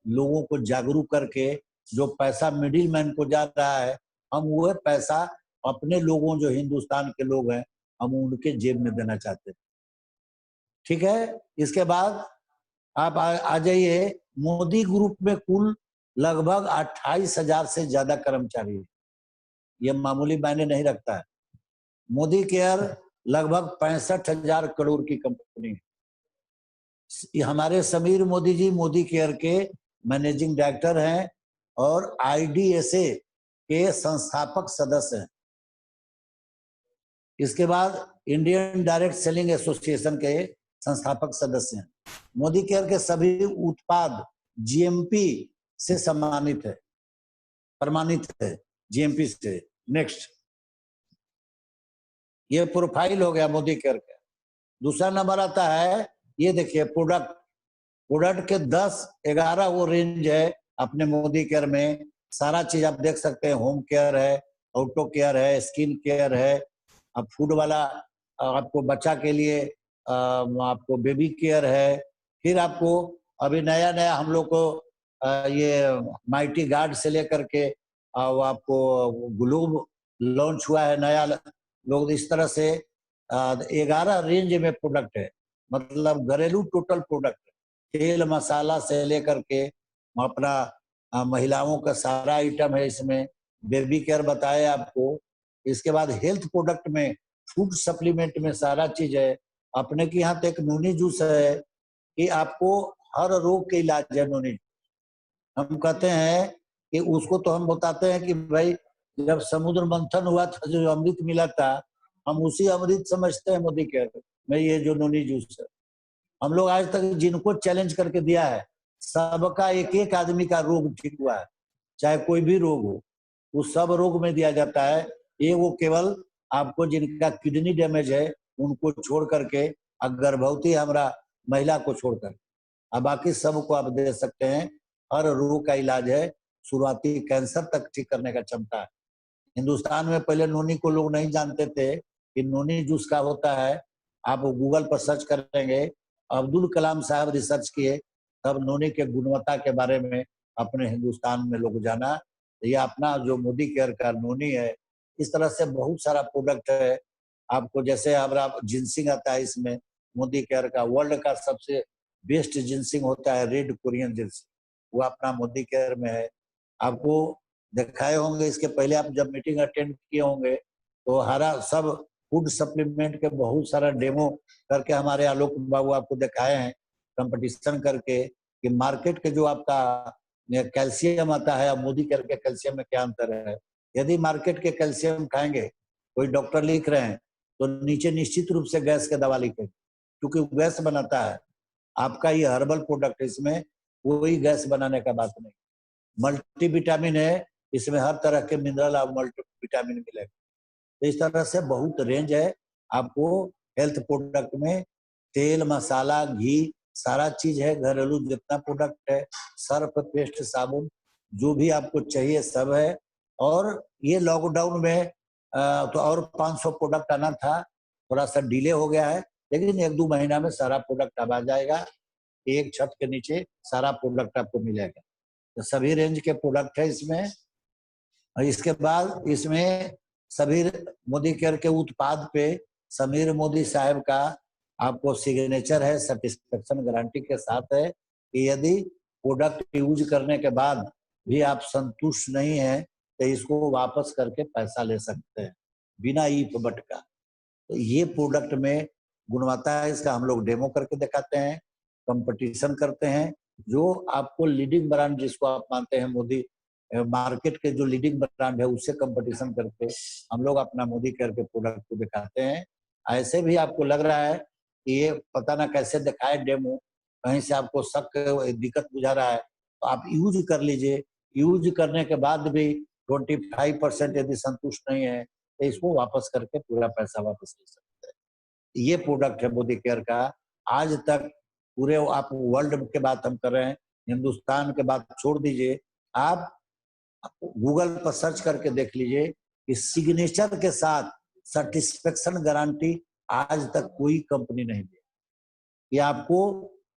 लोगों को जागरूक करके जो पैसा मिडिल मैन को जा रहा है, हम वो पैसा अपने लोगों जो हिंदुस्तान के लोग हैं हम उनके जेब में देना चाहते हैं। ठीक है। इसके बाद आप आ जाइए, मोदी ग्रुप में कुल लगभग 28,000 से ज्यादा कर्मचारी है। ये मामूली मायने नहीं रखता है। मोदी केयर लगभग 65,000 करोड़ की कंपनी है। हमारे समीर मोदी जी मोदी केयर के मैनेजिंग डायरेक्टर हैं और IDSA के संस्थापक सदस्य हैं। इसके बाद इंडियन डायरेक्ट सेलिंग एसोसिएशन के संस्थापक सदस्य हैं। मोदी केयर के सभी उत्पाद GMP से सम्मानित है, प्रमाणित है GMP से। नेक्स्ट, ये प्रोफाइल हो गया मोदी केयर का। दूसरा नंबर आता है, ये देखिए प्रोडक्ट के 10-11 वो रेंज है अपने मोदी केयर में। सारा चीज आप देख सकते हैं, होम केयर है, ऑटो केयर है, स्किन केयर है, अब फूड वाला आपको बच्चा के लिए आपको बेबी केयर है। फिर आपको अभी नया नया हम लोग को ये माइटी गार्ड से लेकर के आपको ग्लोब लॉन्च हुआ है नया। लोग इस तरह से 11 रेंज में प्रोडक्ट है, मतलब घरेलू टोटल प्रोडक्ट, तेल मसाला से लेकर के अपना महिलाओं का सारा आइटम है इसमें। बेबी केयर बताया आपको। इसके बाद हेल्थ प्रोडक्ट में, फूड सप्लीमेंट में सारा चीज है। अपने के यहाँ तो एक नूनी जूस है कि आपको हर रोग के इलाज है नूनी। हम कहते हैं कि उसको तो हम बताते हैं कि भाई जब समुद्र मंथन हुआ था जो अमृत मिला था, हम उसी अमृत समझते हैं मोदी केयर में ये जो नूनी जूस है। हम लोग आज तक जिनको चैलेंज करके दिया है सबका एक एक आदमी का रोग ठीक हुआ है, चाहे कोई भी रोग हो, वो सब रोग में दिया जाता है। ये वो केवल आपको जिनका किडनी डैमेज है उनको छोड़ करके, गर्भवती हमारा महिला को छोड़कर, अब बाकी सबको आप दे सकते हैं। हर रोग का इलाज है, शुरुआती कैंसर तक ठीक करने का क्षमता है। हिंदुस्तान में पहले नोनी को लोग नहीं जानते थे कि नोनी जूस का होता है। आप गूगल पर सर्च करेंगे, अब्दुल कलाम साहब रिसर्च किए, तब नोनी के गुणवत्ता के बारे में अपने हिंदुस्तान में लोग जाना। ये अपना जो मोदी केयर का नोनी है, इस तरह से बहुत सारा प्रोडक्ट है। आपको जैसे हमारा जिनसिंग आता है इसमें, मोदी केयर का वर्ल्ड का सबसे बेस्ट जिनसिंग होता है रेड कोरियन जिनसिंग, वो अपना मोदी केयर में है। आपको दिखाए होंगे इसके पहले, आप जब मीटिंग अटेंड किए होंगे तो हरा सब फूड सप्लीमेंट के बहुत सारा डेमो करके हमारे आलोक बाबू आपको दिखाए हैं, कंपटीशन करके कि मार्केट के जो आपका कैल्शियम आता है और मोदी केयर के कैल्शियम में क्या अंतर है। यदि मार्केट के कैल्शियम खाएंगे, कोई डॉक्टर लिख रहे हैं तो नीचे निश्चित रूप से गैस के दवा लिखेंगे, क्योंकि गैस बनाता है। आपका ये हर्बल प्रोडक्ट है, इसमें कोई गैस बनाने का बात नहीं। मल्टी विटामिन है, इसमें हर तरह के मिनरल और मल्टी विटामिन मिलेगा। तो इस तरह से बहुत रेंज है आपको हेल्थ प्रोडक्ट में। तेल मसाला घी सारा चीज है, घरेलू जितना प्रोडक्ट है, सर्फ पेस्ट साबुन जो भी आपको चाहिए सब है। और ये लॉकडाउन में तो और 500 प्रोडक्ट आना था, थोड़ा सा डिले हो गया है, लेकिन 1-2 महीना में सारा प्रोडक्ट अब आ जाएगा। एक छत के नीचे सारा प्रोडक्ट आपको मिलेगा। तो सभी रेंज के प्रोडक्ट है इसमें। और इसके बाद इसमें सभी मोदी केयर के उत्पाद पे समीर मोदी साहब का आपको सिग्नेचर है, सेटिस्फेक्शन गारंटी के साथ है कि यदि प्रोडक्ट यूज करने के बाद भी आप संतुष्ट नहीं है तो इसको वापस करके पैसा ले सकते हैं बिना ईफ बट का। तो ये प्रोडक्ट में गुणवत्ता है, इसका हम लोग डेमो करके दिखाते हैं, कंपटीशन करते हैं। जो आपको लीडिंग ब्रांड जिसको आप मानते हैं मोदी मार्केट के जो लीडिंग ब्रांड है उससे कंपटीशन करके हम लोग अपना मोदी केयर के प्रोडक्ट को दिखाते हैं। ऐसे भी आपको लग रहा है कि ये पता ना कैसे दिखाए डेमो, कहीं से आपको शक दिक्कत बुझा रहा है तो आप यूज कर लीजिए। यूज करने के बाद भी 25% यदि संतुष्ट नहीं है तो इसको वापस करके पूरा पैसा वापस ले सकते हैं। ये प्रोडक्ट है मोदी केयर का। आज तक पूरे आप वर्ल्ड के बात हम कर रहे हैं, हिंदुस्तान के बात छोड़ दीजिए, आप गूगल पर सर्च करके देख लीजिए कि सिग्नेचर के साथ सेटिस्फेक्शन गारंटी आज तक कोई कंपनी नहीं दी कि आपको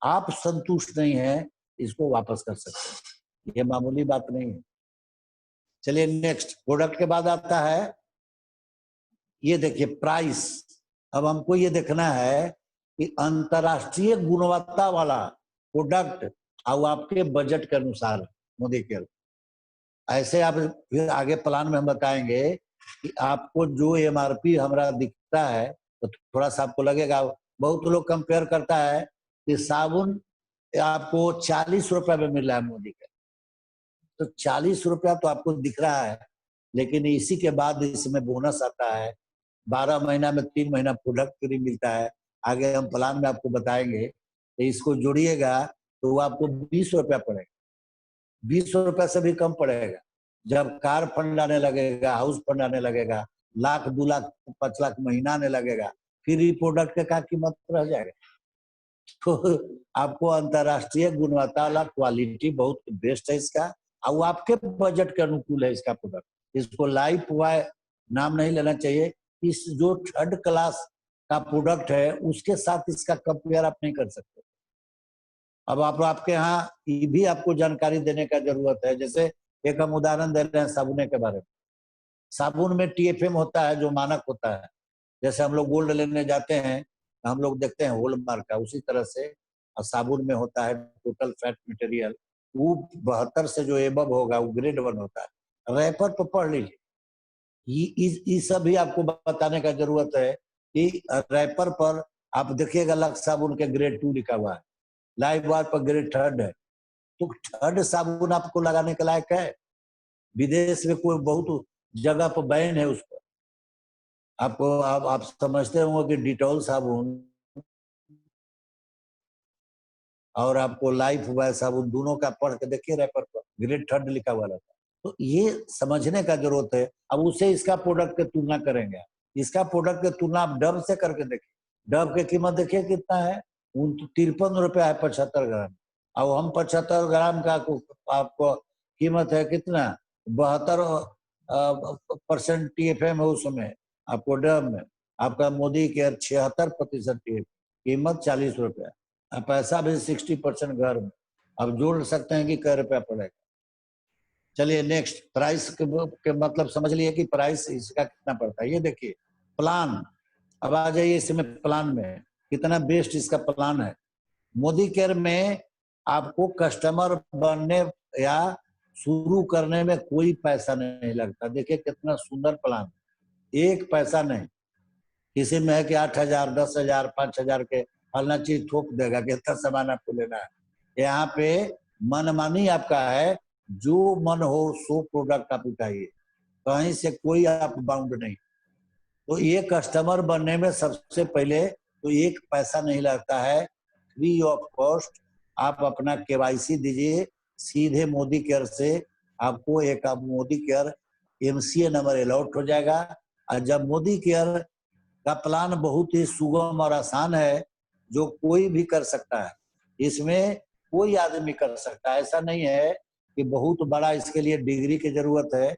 आप संतुष्ट नहीं है इसको वापस कर सकते हैं, ये मामूली बात नहीं है। चलिए नेक्स्ट प्रोडक्ट के बाद आता है, ये देखिए प्राइस। अब हमको ये देखना है कि अंतरराष्ट्रीय गुणवत्ता वाला प्रोडक्ट और आपके बजट के अनुसार मोदी केयर। ऐसे आप फिर आगे प्लान में हम बताएंगे कि आपको जो एमआरपी हमारा दिखता है तो थोड़ा सा आपको लगेगा, बहुत लोग कंपेयर करता है कि साबुन आपको 40 रुपए में मिल रहा है मोदी केयर, तो 40 रुपया तो आपको दिख रहा है, लेकिन इसी के बाद इसमें बोनस आता है, 12 महीना में 3 महीना प्रोडक्ट फ्री मिलता है। आगे हम प्लान में आपको बताएंगे, तो इसको जोड़िएगा तो वो आपको 20 रुपया पड़ेगा, 20 रुपया से भी कम पड़ेगा। जब कार फंड आने लगेगा, हाउस फंड आने लगेगा, लाख 2 लाख 5 लाख महीना आने लगेगा, फिर ये प्रोडक्ट का क्या कीमत रह जाएगा। तो आपको अंतरराष्ट्रीय गुणवत्ता वाला क्वालिटी बहुत बेस्ट है इसका, और आपके बजट के अनुकूल है इसका प्रोडक्ट। इसको लाइफ बॉय नाम नहीं लेना चाहिए, इस जो थर्ड क्लास का प्रोडक्ट है उसके साथ इसका कंपेयर आप नहीं कर सकते। अब आपके यहाँ ये भी आपको जानकारी देने का जरूरत है। जैसे एक हम उदाहरण दे रहे हैं साबुन के बारे में। साबुन में टीएफएम होता है जो मानक होता है, जैसे हम लोग गोल्ड लेने जाते हैं हम लोग देखते हैं हॉलमार्क का, उसी तरह से साबुन में होता है टोटल फैट मटेरियल, वो 72 से जो एबव होगा वो ग्रेड 1 होता है। रैपर तो पढ़ लीजिए, ये सब भी आपको बताने का जरूरत है कि रैपर पर आप देखिएगा लक्स साबुन के ग्रेड 2 लिखा हुआ है, लाइफ बॉय पर ग्रेड 3 है, तो 3 साबुन आपको लगाने के लायक है। विदेश में कोई बहुत जगह पर बैन है उस पर। आपको आप समझते होंगे कि डिटॉल साबुन और आपको लाइफ बॉय साबुन दोनों का पढ़ के देखिए रैपर पर ग्रेड 3 लिखा हुआ रहता है। तो ये समझने का जरूरत है। अब उससे इसका प्रोडक्ट की तुलना करेंगे, इसका प्रोडक्ट की तुलना आप डब से करके देखिए। डब की कीमत देखिए कितना है, 53 रुपया है 75 ग्राम, और हम 75 ग्राम का आपको कीमत है कितना, 72% टीएफएम है उसमें आपको डब में। आपका मोदी केयर 76% कीमत 40 रुपया, पैसा भी 60% घर में। अब जोड़ सकते हैं कि कै रुपया पड़ेगा। चलिए नेक्स्ट प्राइस के मतलब समझ लिए कि प्राइस इसका कितना पड़ता है। ये देखिए प्लान, अब आ जाइए इसमें प्लान में कितना बेस्ट इसका प्लान है। मोदी केयर में आपको कस्टमर बनने या शुरू करने में कोई पैसा नहीं लगता। देखिए कितना सुंदर प्लान, एक पैसा नहीं। किसी में है कि 8,000 10,000 5,000 के फलना चीज थोप देगा कि इतना सामान आपको लेना है। यहाँ पे मनमानी आपका है, जो मन हो सो प्रोडक्ट आप उठाइए, कहीं से कोई आप बाउंड नहीं। तो ये कस्टमर बनने में सबसे पहले तो एक पैसा नहीं लगता है, फ्री ऑफ कॉस्ट आप अपना केवाईसी दीजिए, सीधे मोदी केयर से आपको एक Modicare MCA number allot हो जाएगा। और जब मोदी केयर का प्लान बहुत ही सुगम और आसान है, जो कोई भी कर सकता है, इसमें कोई आदमी कर सकता है। ऐसा नहीं है कि बहुत बड़ा इसके लिए डिग्री की जरूरत है,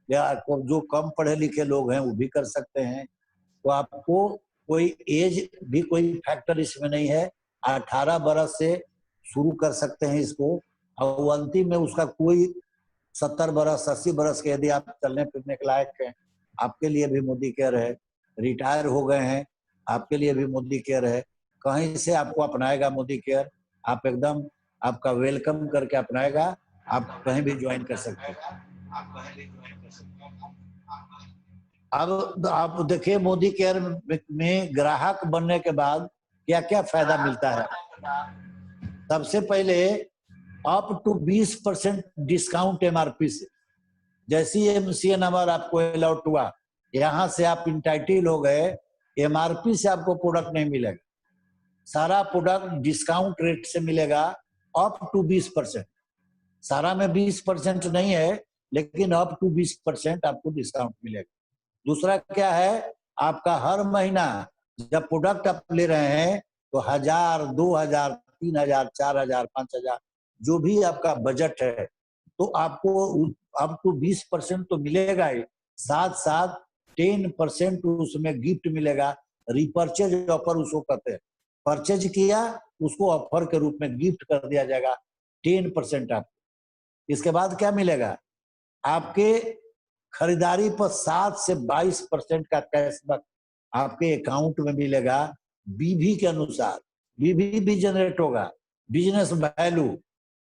या जो कम पढ़े लिखे लोग हैं वो भी कर सकते हैं। तो आपको कोई एज भी कोई फैक्टर इसमें नहीं है, 18 बरस से शुरू कर सकते हैं इसको, और अंतिम में उसका कोई 70 बरस 80 बरस के यदि आप चलने फिरने के लायक हैं, आपके लिए भी मोदी केयर है। रिटायर हो गए हैं, आपके लिए भी मोदी केयर है। कहीं से आपको अपनाएगा मोदी केयर, आप एकदम आपका वेलकम करके अपनाएगा, आप कहीं भी ज्वाइन कर सकते हैं। अब आप देखिए मोदी केयर में ग्राहक बनने के बाद क्या क्या फायदा मिलता है। सबसे पहले अप टू 20% डिस्काउंट एमआरपी से। जैसी एमसीए नंबर आपको अलॉट हुआ, यहाँ से आप इंटाइटल हो गए, एमआरपी से आपको प्रोडक्ट नहीं मिलेगा, सारा प्रोडक्ट डिस्काउंट रेट से मिलेगा अप टू 20%। सारा में 20% नहीं है, लेकिन अप टू 20% आपको डिस्काउंट मिलेगा। दूसरा क्या है, आपका हर महीना जब प्रोडक्ट आप ले रहे हैं तो 1000 2000 3000 4000 5000 जो भी आपका बजट है, तो आपको अप टू 20% तो मिलेगा ही, साथ साथ 10% उसमें गिफ्ट मिलेगा। रिपर्चेज ऑफर उसको कहते हैं, परचेज किया उसको ऑफर के रूप में गिफ्ट कर दिया जाएगा 10% आपको। इसके बाद क्या मिलेगा, आपके खरीदारी पर 7 से 22% का कैशबैक आपके अकाउंट में मिलेगा। बीबी के अनुसार बीबी भी जनरेट होगा, बिजनेस वैल्यू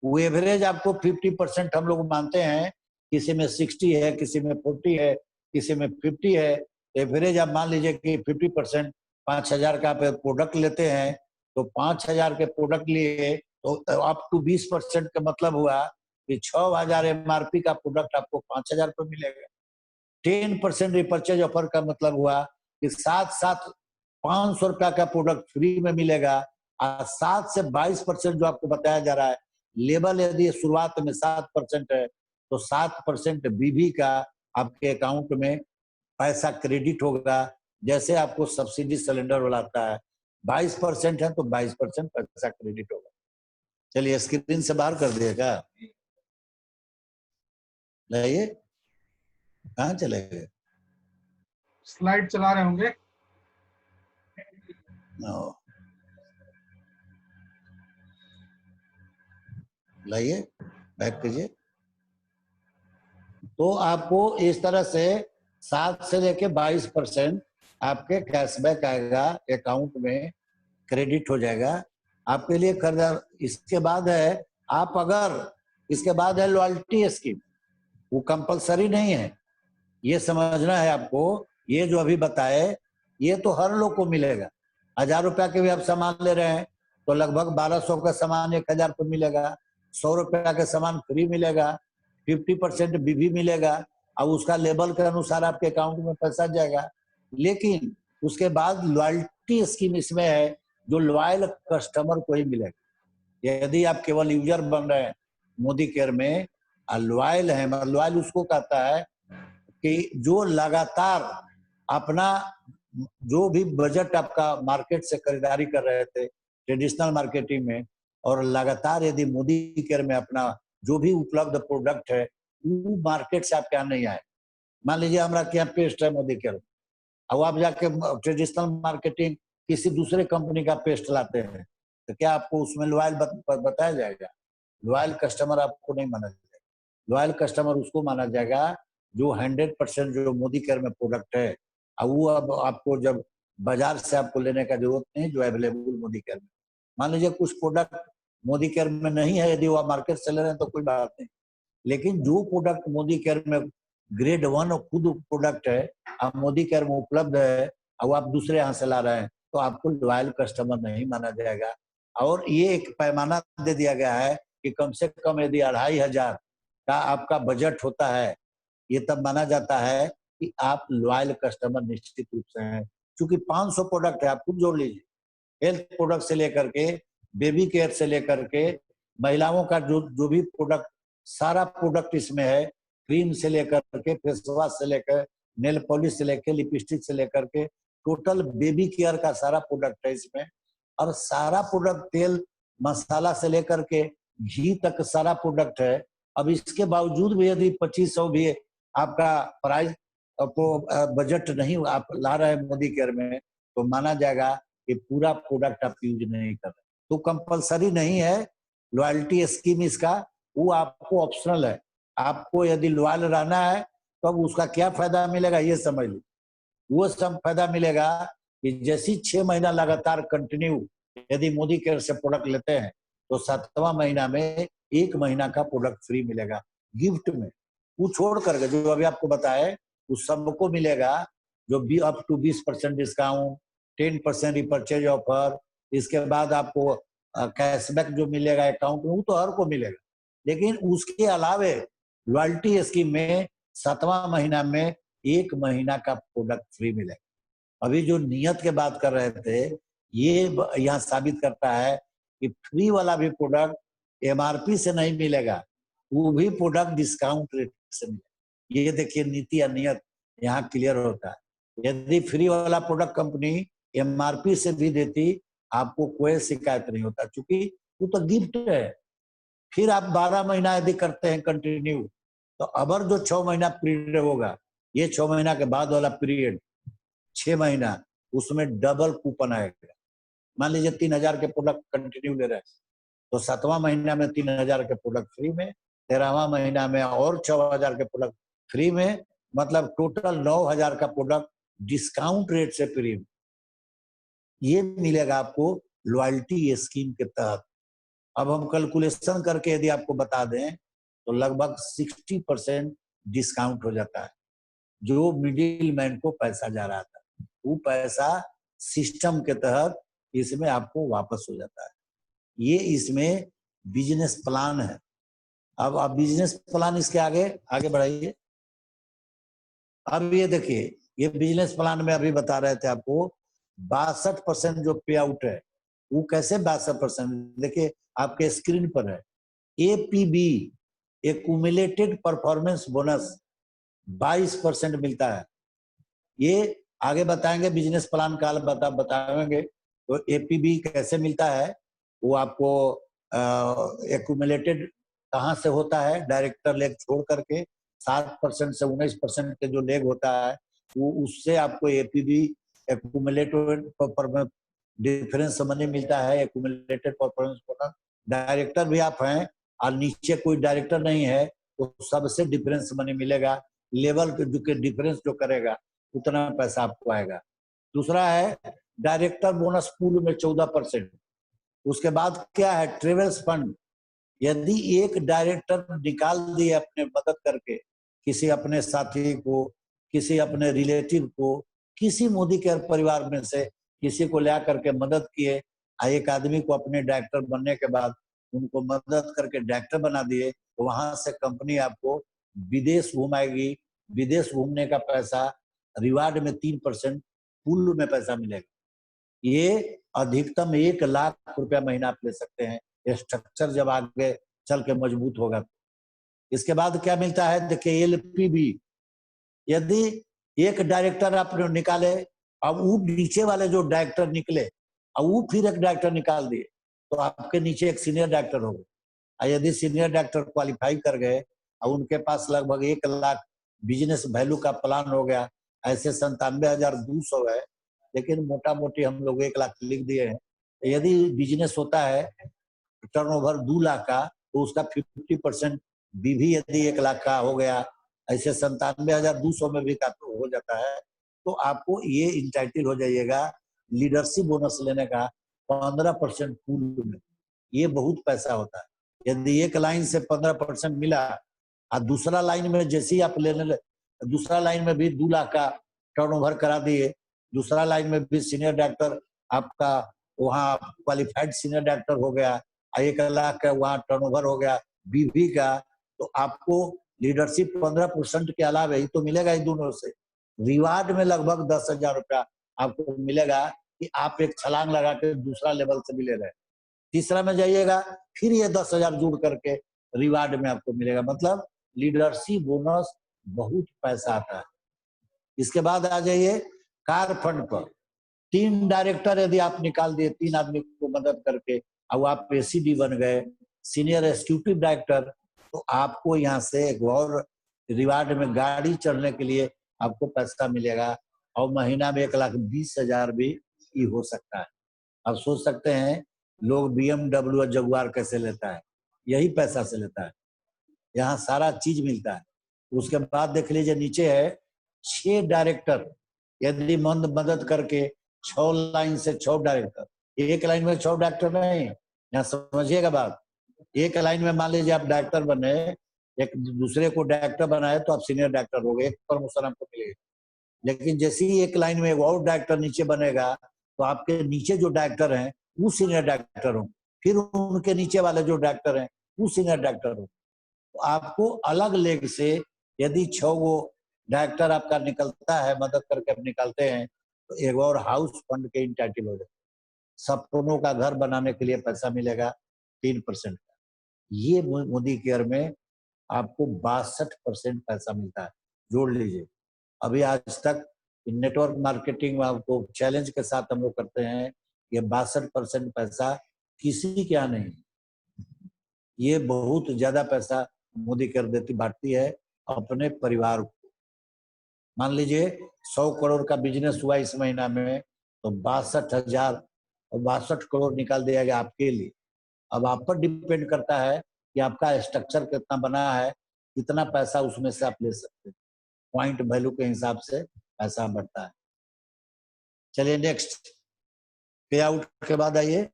वो एवरेज आपको 50% हम लोग मानते हैं, किसी में 60 है, किसी में 40 है, किसी में 50 है। एवरेज आप मान लीजिए कि 50%, 5,000 का प्रोडक्ट लेते हैं तो 5,000 के प्रोडक्ट लिए तो अप टू 20% का मतलब हुआ कि 6,000 एमआरपी का प्रोडक्ट आपको 5,000 पे मिलेगा। 10% रिपर्चेज ऑफर का मतलब हुआ कि साथ साथ 500 रुपया का प्रोडक्ट फ्री में मिलेगा। और 7 से 22% जो आपको बताया जा रहा है, लेबल यदि शुरुआत में 7% है तो 7% बीबी का आपके अकाउंट में पैसा क्रेडिट होगा। जैसे आपको सब्सिडी सिलेंडर वाला आता है, 22% है तो 22% पैसा क्रेडिट होगा। चलिए स्क्रीन से बाहर कर दिएगा, लाइए, कहाँ चले गए? स्लाइड चला रहे होंगे। लाइए, बैक कीजिए। तो आपको इस तरह से 7 से लेके 22% आपके कैशबैक आएगा, अकाउंट में क्रेडिट हो जाएगा आपके लिए खरीदार। इसके बाद है, आप अगर इसके बाद है लॉयल्टी स्कीम, वो कंपलसरी नहीं है, ये समझना है आपको। ये जो अभी बताए ये तो हर लोग को मिलेगा। 1,000 रुपया के भी आप सामान ले रहे हैं तो लगभग 1,200 का सामान 1,000 पे मिलेगा। 100 रुपया का सामान फ्री मिलेगा, 50% बीबी मिलेगा और उसका लेबल के अनुसार आपके अकाउंट में पैसा जाएगा। लेकिन उसके बाद लॉयल्टी स्कीम इसमें है, जो लॉयल कस्टमर को ही मिलेगा। यदि आप केवल यूजर बन रहे हैं मोदी केयर में, लॉयल है, लॉयल उसको कहता है कि जो लगातार अपना जो भी बजट आपका मार्केट से खरीदारी कर रहे थे ट्रेडिशनल मार्केटिंग में, और लगातार यदि मोदी केयर में अपना जो भी उपलब्ध प्रोडक्ट है वो मार्केट से आपके यहाँ नहीं आए। मान लीजिए हमारा क्या पेस्ट है मोदी केयर, अब आप जाके ट्रेडिशनल मार्केटिंग किसी दूसरे कंपनी का पेस्ट लाते हैं तो क्या आपको उसमें लॉयल बताया जाएगा? लॉयल कस्टमर आपको नहीं माना जाएगा। लॉयल कस्टमर उसको माना जाएगा जो 100% जो मोदी केयर में प्रोडक्ट है, अब वो अब आपको जब बाजार से आपको लेने का जरूरत नहीं, जो अवेलेबल मोदी केयर में। मान लीजिए कुछ प्रोडक्ट मोदी केयर में नहीं है, यदि वो आप मार्केट से ले रहे हैं तो कोई बात नहीं, लेकिन जो प्रोडक्ट मोदी केयर में ग्रेड 1 खुद प्रोडक्ट है, अब मोदी केयर में उपलब्ध है, अब आप दूसरे यहाँ से ला रहे हैं तो आपको लॉयल कस्टमर नहीं माना जाएगा। और ये एक पैमाना दे दिया गया है कि कम से कम यदि 2,500 का आपका बजट होता है, ये तब माना जाता है कि आप लॉयल कस्टमर निश्चित रूप से हैं। क्योंकि 500 प्रोडक्ट है, आप खुद जोड़ लीजिए, हेल्थ प्रोडक्ट से लेकर के बेबी केयर से लेकर के महिलाओं का जो भी प्रोडक्ट, सारा प्रोडक्ट इसमें है। क्रीम से लेकर के फेस वॉश से लेकर नेल पॉलिश से लेकर लिपस्टिक से लेकर के टोटल बेबी केयर का सारा प्रोडक्ट है इसमें। और सारा प्रोडक्ट तेल मसाला से लेकर के घी तक सारा प्रोडक्ट है। अब इसके बावजूद भी यदि 2,500 भी आपका प्राइस आपको बजट नहीं आप ला रहे हैं मोदी केयर में, तो माना जाएगा कि पूरा प्रोडक्ट आप यूज नहीं कर रहे। तो कंपलसरी नहीं है लॉयल्टी स्कीम इसका, वो आपको ऑप्शनल है। आपको यदि लॉयल रहना है तो अब उसका क्या फायदा मिलेगा ये समझ लो। वो सब फायदा मिलेगा कि जैसी 6 महीना लगातार कंटिन्यू यदि मोदी केयर से प्रोडक्ट लेते हैं तो 7वां महीना में 1 महीना का प्रोडक्ट फ्री मिलेगा गिफ्ट में। वो छोड़ करके जो अभी आपको बताए उस सबको मिलेगा, जो भी up to 20% discount, 10% repurchase offer, इसके बाद आपको कैशबैक जो मिलेगा अकाउंट में, वो तो हर को मिलेगा। लेकिन उसके अलावे लॉयल्टी स्कीम में 7वां महीना में 1 महीना का प्रोडक्ट फ्री मिलेगा। अभी जो नियत के बात कर रहे थे, ये यहाँ साबित करता है कि फ्री वाला भी प्रोडक्ट एमआरपी से नहीं मिलेगा, वो भी प्रोडक्ट डिस्काउंट रेट से मिलेगा। ये देखिए नीति या नियत यहाँ क्लियर होता है। यदि फ्री वाला प्रोडक्ट कंपनी एमआरपी से भी देती, आपको कोई शिकायत नहीं होता, क्योंकि वो तो गिफ्ट है। फिर आप 12 महीना यदि करते हैं कंटिन्यू, तो अबर जो 6 महीना पीरियड होगा, ये 6 महीना के बाद वाला पीरियड 6 महीना, उसमें डबल कूपन आएगा। मान लीजिए 3,000 के प्रोडक्ट कंटिन्यू ले रहे हैं तो 7वां महीना में 3000 के प्रोडक्ट फ्री में, 13वां महीना में और 6000 के प्रोडक्ट फ्री में, मतलब टोटल 9000 का प्रोडक्ट डिस्काउंट रेट से फ्री में। ये मिलेगा आपको लॉयल्टी स्कीम के तहत। अब हम कैलकुलेशन करके यदि आपको बता दें तो लगभग 60% डिस्काउंट हो जाता है। जो मिडिल मैन को पैसा जा रहा था वो पैसा सिस्टम के तहत इसमें आपको वापस हो जाता है। ये इसमें बिजनेस प्लान है। अब आप बिजनेस प्लान इसके आगे आगे बढ़ाइए। अब ये देखिए, ये बिजनेस प्लान में अभी बता रहे थे आपको 62% जो पे आउट है वो कैसे 62%, देखिए आपके स्क्रीन पर है। एपीबी एक्यूमुलेटेड परफॉर्मेंस बोनस 22% मिलता है। ये आगे बताएंगे, बिजनेस प्लान का बताएंगे। तो एपीबी कैसे मिलता है वो आपको एक्यूमुलेटेड कहाँ से होता है, डायरेक्टर लेग छोड़ करके 7% से 19% के जो लेग होता है वो उससे आपको APB accumulated performance difference money मिलता है। एक्यूमुलेटेड परफॉर्मेंस बोनस डायरेक्टर भी आप हैं और नीचे कोई डायरेक्टर नहीं है तो सबसे डिफरेंस मनी मिलेगा। लेवल के डिफरेंस जो करेगा उतना पैसा आपको आएगा। दूसरा है डायरेक्टर बोनस पूल में 14%। उसके बाद क्या है, ट्रेवल्स फंड। यदि एक डायरेक्टर निकाल दिए अपने मदद करके किसी अपने साथी को, किसी अपने रिलेटिव को, किसी मोदी केयर परिवार में से किसी को ला करके मदद किए, एक आदमी को अपने डायरेक्टर बनने के बाद उनको मदद करके डायरेक्टर बना दिए, तो वहां से कंपनी आपको विदेश घुमाएगी। विदेश घूमने का पैसा रिवार्ड में 3% पूल में पैसा मिलेगा। ये अधिकतम 1,00,000 रुपया महीना आप ले सकते हैं, स्ट्रक्चर जब आगे चल के मजबूत होगा। इसके बाद क्या मिलता है, देखिए एलपीबी। यदि एक डायरेक्टर आप निकाले, अब वो नीचे वाले जो डायरेक्टर निकले अब वो फिर एक डायरेक्टर निकाल दिए तो आपके नीचे एक सीनियर डायरेक्टर हो गए। यदि सीनियर डायरेक्टर क्वालिफाई कर गए और उनके पास लगभग 1,00,000 बिजनेस वैल्यू का प्लान हो गया, ऐसे 97,200 है, लेकिन मोटा मोटी हम लोग 1,00,000 लिख दिए हैं। यदि बिजनेस होता है टर्नओवर 2,00,000 का तो उसका 50% भी यदि 1,00,000 का हो गया, ऐसे 97,200 में भी काफी हो जाता है, तो आपको ये इंटाइटल हो जाइएगा लीडरशिप बोनस लेने का 15% पूल में। ये बहुत पैसा होता है। यदि एक लाइन से 15% मिला और दूसरा लाइन में जैसे ही आप लेने, दूसरा लाइन में भी 2,00,000 का टर्नओवर करा दिए, दूसरा लाइन में भी सीनियर डायरेक्टर आपका वहाँ क्वालिफाइड सीनियर डायरेक्टर हो गया, 1,00,000 का वहाँ टर्नओवर हो गया बीवी का, तो आपको लीडरशिप 15% के अलावा ही तो मिलेगा ही दोनों से। रिवार्ड में लगभग 10,000 रुपया आपको मिलेगा कि आप एक छलांग लगा के दूसरा लेवल से भी ले रहे हैं। तीसरा में जाइएगा फिर ये 10,000 जोड़ करके रिवार्ड में आपको मिलेगा। मतलब लीडरशिप बोनस बहुत पैसा आता है। इसके बाद आ जाइए कार फंड पर। 3 डायरेक्टर यदि आप निकाल दिए, 3 आदमी को मदद करके, अब आप एसीडी बन गए, सीनियर एग्जीक्यूटिव डायरेक्टर, तो आपको यहाँ से एक और रिवार्ड में गाड़ी चढ़ने के लिए आपको पैसा मिलेगा और महीना में 1,20,000 भी हो सकता है। आप सोच सकते हैं लोग BMW और जगुआर कैसे लेता है, यही पैसा से लेता है। यहाँ सारा चीज मिलता है। उसके बाद देख लीजिए नीचे है 6 डायरेक्टर यदि मदद करके 6 लाइन से 6 डायरेक्टर, एक लाइन में 6 डायरेक्टर नहीं, यहाँ समझिएगा बात। एक लाइन में मान लीजिए आप डायरेक्टर बने, एक दूसरे को डायरेक्टर बनाए तो आप सीनियर डायरेक्टर हो गए, एक प्रमोशन आपको मिलेगा। लेकिन जैसे ही एक लाइन में एक और डायरेक्टर नीचे बनेगा तो आपके नीचे जो डायरेक्टर हैं वो सीनियर डायरेक्टर हो, फिर उनके नीचे वाले जो डायरेक्टर हैं वो सीनियर डायरेक्टर हो। तो आपको अलग लेग से यदि 6 गो डायरेक्टर आपका निकलता है, मदद करके आप निकालते हैं, तो एक और हाउस फंड के इंटाइटल हो जाए। सपनों का घर बनाने के लिए पैसा मिलेगा 3% का। ये मोदी केयर में आपको 62% पैसा मिलता है। जोड़ लीजिए, अभी आज तक नेटवर्क मार्केटिंग में आपको चैलेंज के साथ हम लोग करते हैं, ये 62% पैसा किसी क्या नहीं, ये बहुत ज्यादा पैसा मोदी केयर देती बांटती है अपने परिवार को। मान लीजिए 100 करोड़ का बिजनेस हुआ इस महीना में, तो 62,000 और 62 करोड़ निकाल दिया गया आपके लिए। अब आप पर डिपेंड करता है कि आपका स्ट्रक्चर कितना बना है, कितना पैसा उसमें से आप ले सकते हैं। पॉइंट वैल्यू के हिसाब से पैसा बढ़ता है। चलिए नेक्स्ट, पे आउट के बाद आइए,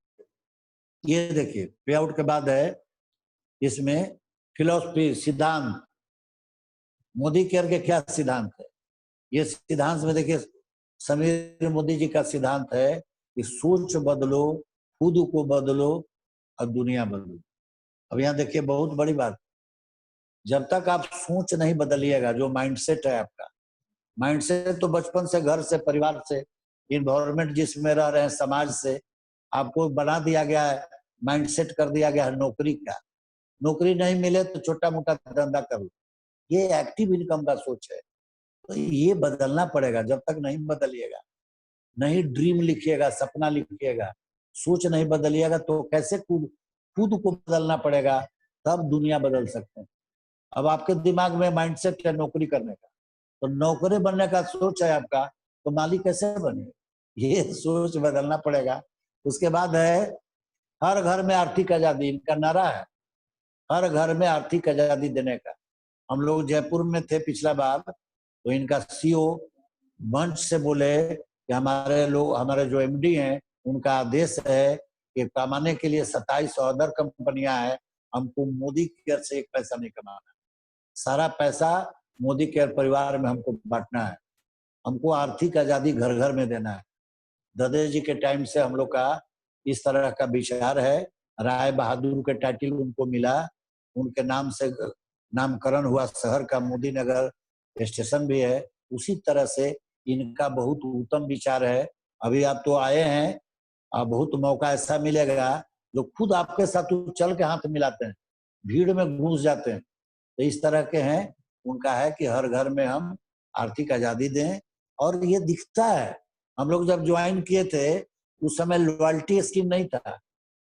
ये देखिए पे आउट के बाद है इसमें फिलॉसफी, सिद्धांत। मोदी केयर के क्या सिद्धांत है? ये सिद्धांत में देखिए समीर मोदी जी का सिद्धांत है कि सोच बदलो, खुद को बदलो और दुनिया बदलो। अब यहाँ देखिए बहुत बड़ी बात, जब तक आप सोच नहीं बदलिएगा, जो माइंडसेट है आपका, माइंडसेट तो बचपन से, घर से, परिवार से, इन्वायरमेंट जिसमें रह रहे हैं, समाज से आपको बना दिया गया है, माइंडसेट कर दिया गया है नौकरी का। नौकरी नहीं मिले तो छोटा मोटा धंधा करो, ये एक्टिव इनकम का सोच है। तो ये बदलना पड़ेगा। जब तक नहीं बदलिएगा, नहीं ड्रीम लिखिएगा, सपना लिखिएगा, सोच नहीं बदलिएगा तो कैसे खुद को बदलना पड़ेगा, तब दुनिया बदल सकते हैं। अब आपके दिमाग में माइंडसेट है नौकरी करने का, तो नौकरी बनने का सोच है आपका, तो मालिक कैसे बने? ये सोच बदलना पड़ेगा। उसके बाद है हर घर में आर्थिक आजादी, इनका नारा है हर घर में आर्थिक आजादी देने का। हम लोग जयपुर में थे पिछला बार, तो इनका सीओ मंच से बोले कि हमारे जो एमडी हैं, उनका आदेश है कि कमाने के लिए 27 अदर कंपनियां हैं, हमको मोदी केयर से एक पैसा नहीं कमाना, सारा पैसा मोदी केयर परिवार में हमको बांटना है, हमको आर्थिक आजादी घर घर में देना है। ददे जी के टाइम से हम लोग का इस तरह का विचार है। राय बहादुर के टाइटल उनको मिला, उनके नाम से नामकरण हुआ शहर का, मोदी नगर स्टेशन भी है। उसी तरह से इनका बहुत उत्तम विचार है। अभी आप तो आए हैं, बहुत मौका ऐसा मिलेगा जो खुद आपके साथ चल के हाथ मिलाते हैं, भीड़ में घुस जाते हैं। तो इस तरह के हैं, उनका है कि हर घर में हम आर्थिक आजादी दें। और ये दिखता है, हम लोग जब ज्वाइन किए थे उस समय लॉयल्टी स्कीम नहीं था,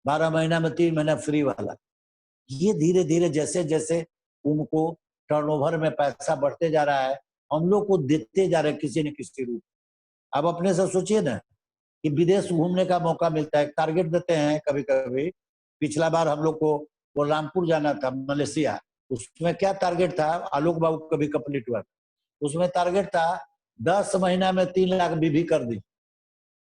12 महीना में 3 महीना फ्री वाला। ये धीरे धीरे जैसे जैसे उनको टर्नओवर में पैसा बढ़ते जा रहा है, हम लोग को देते जा रहे हैं किसी न किसी रूप। अब अपने से सोचिए ना कि विदेश घूमने का मौका मिलता है, टारगेट देते हैं कभी कभी। पिछला बार हम लोग को कोलमपुर जाना था, मलेशिया, उसमें क्या टारगेट था, आलोक बाबू कभी कंप्लीट हुआ था, उसमें टारगेट था 10 महीना में 3 लाख बीबी कर दी,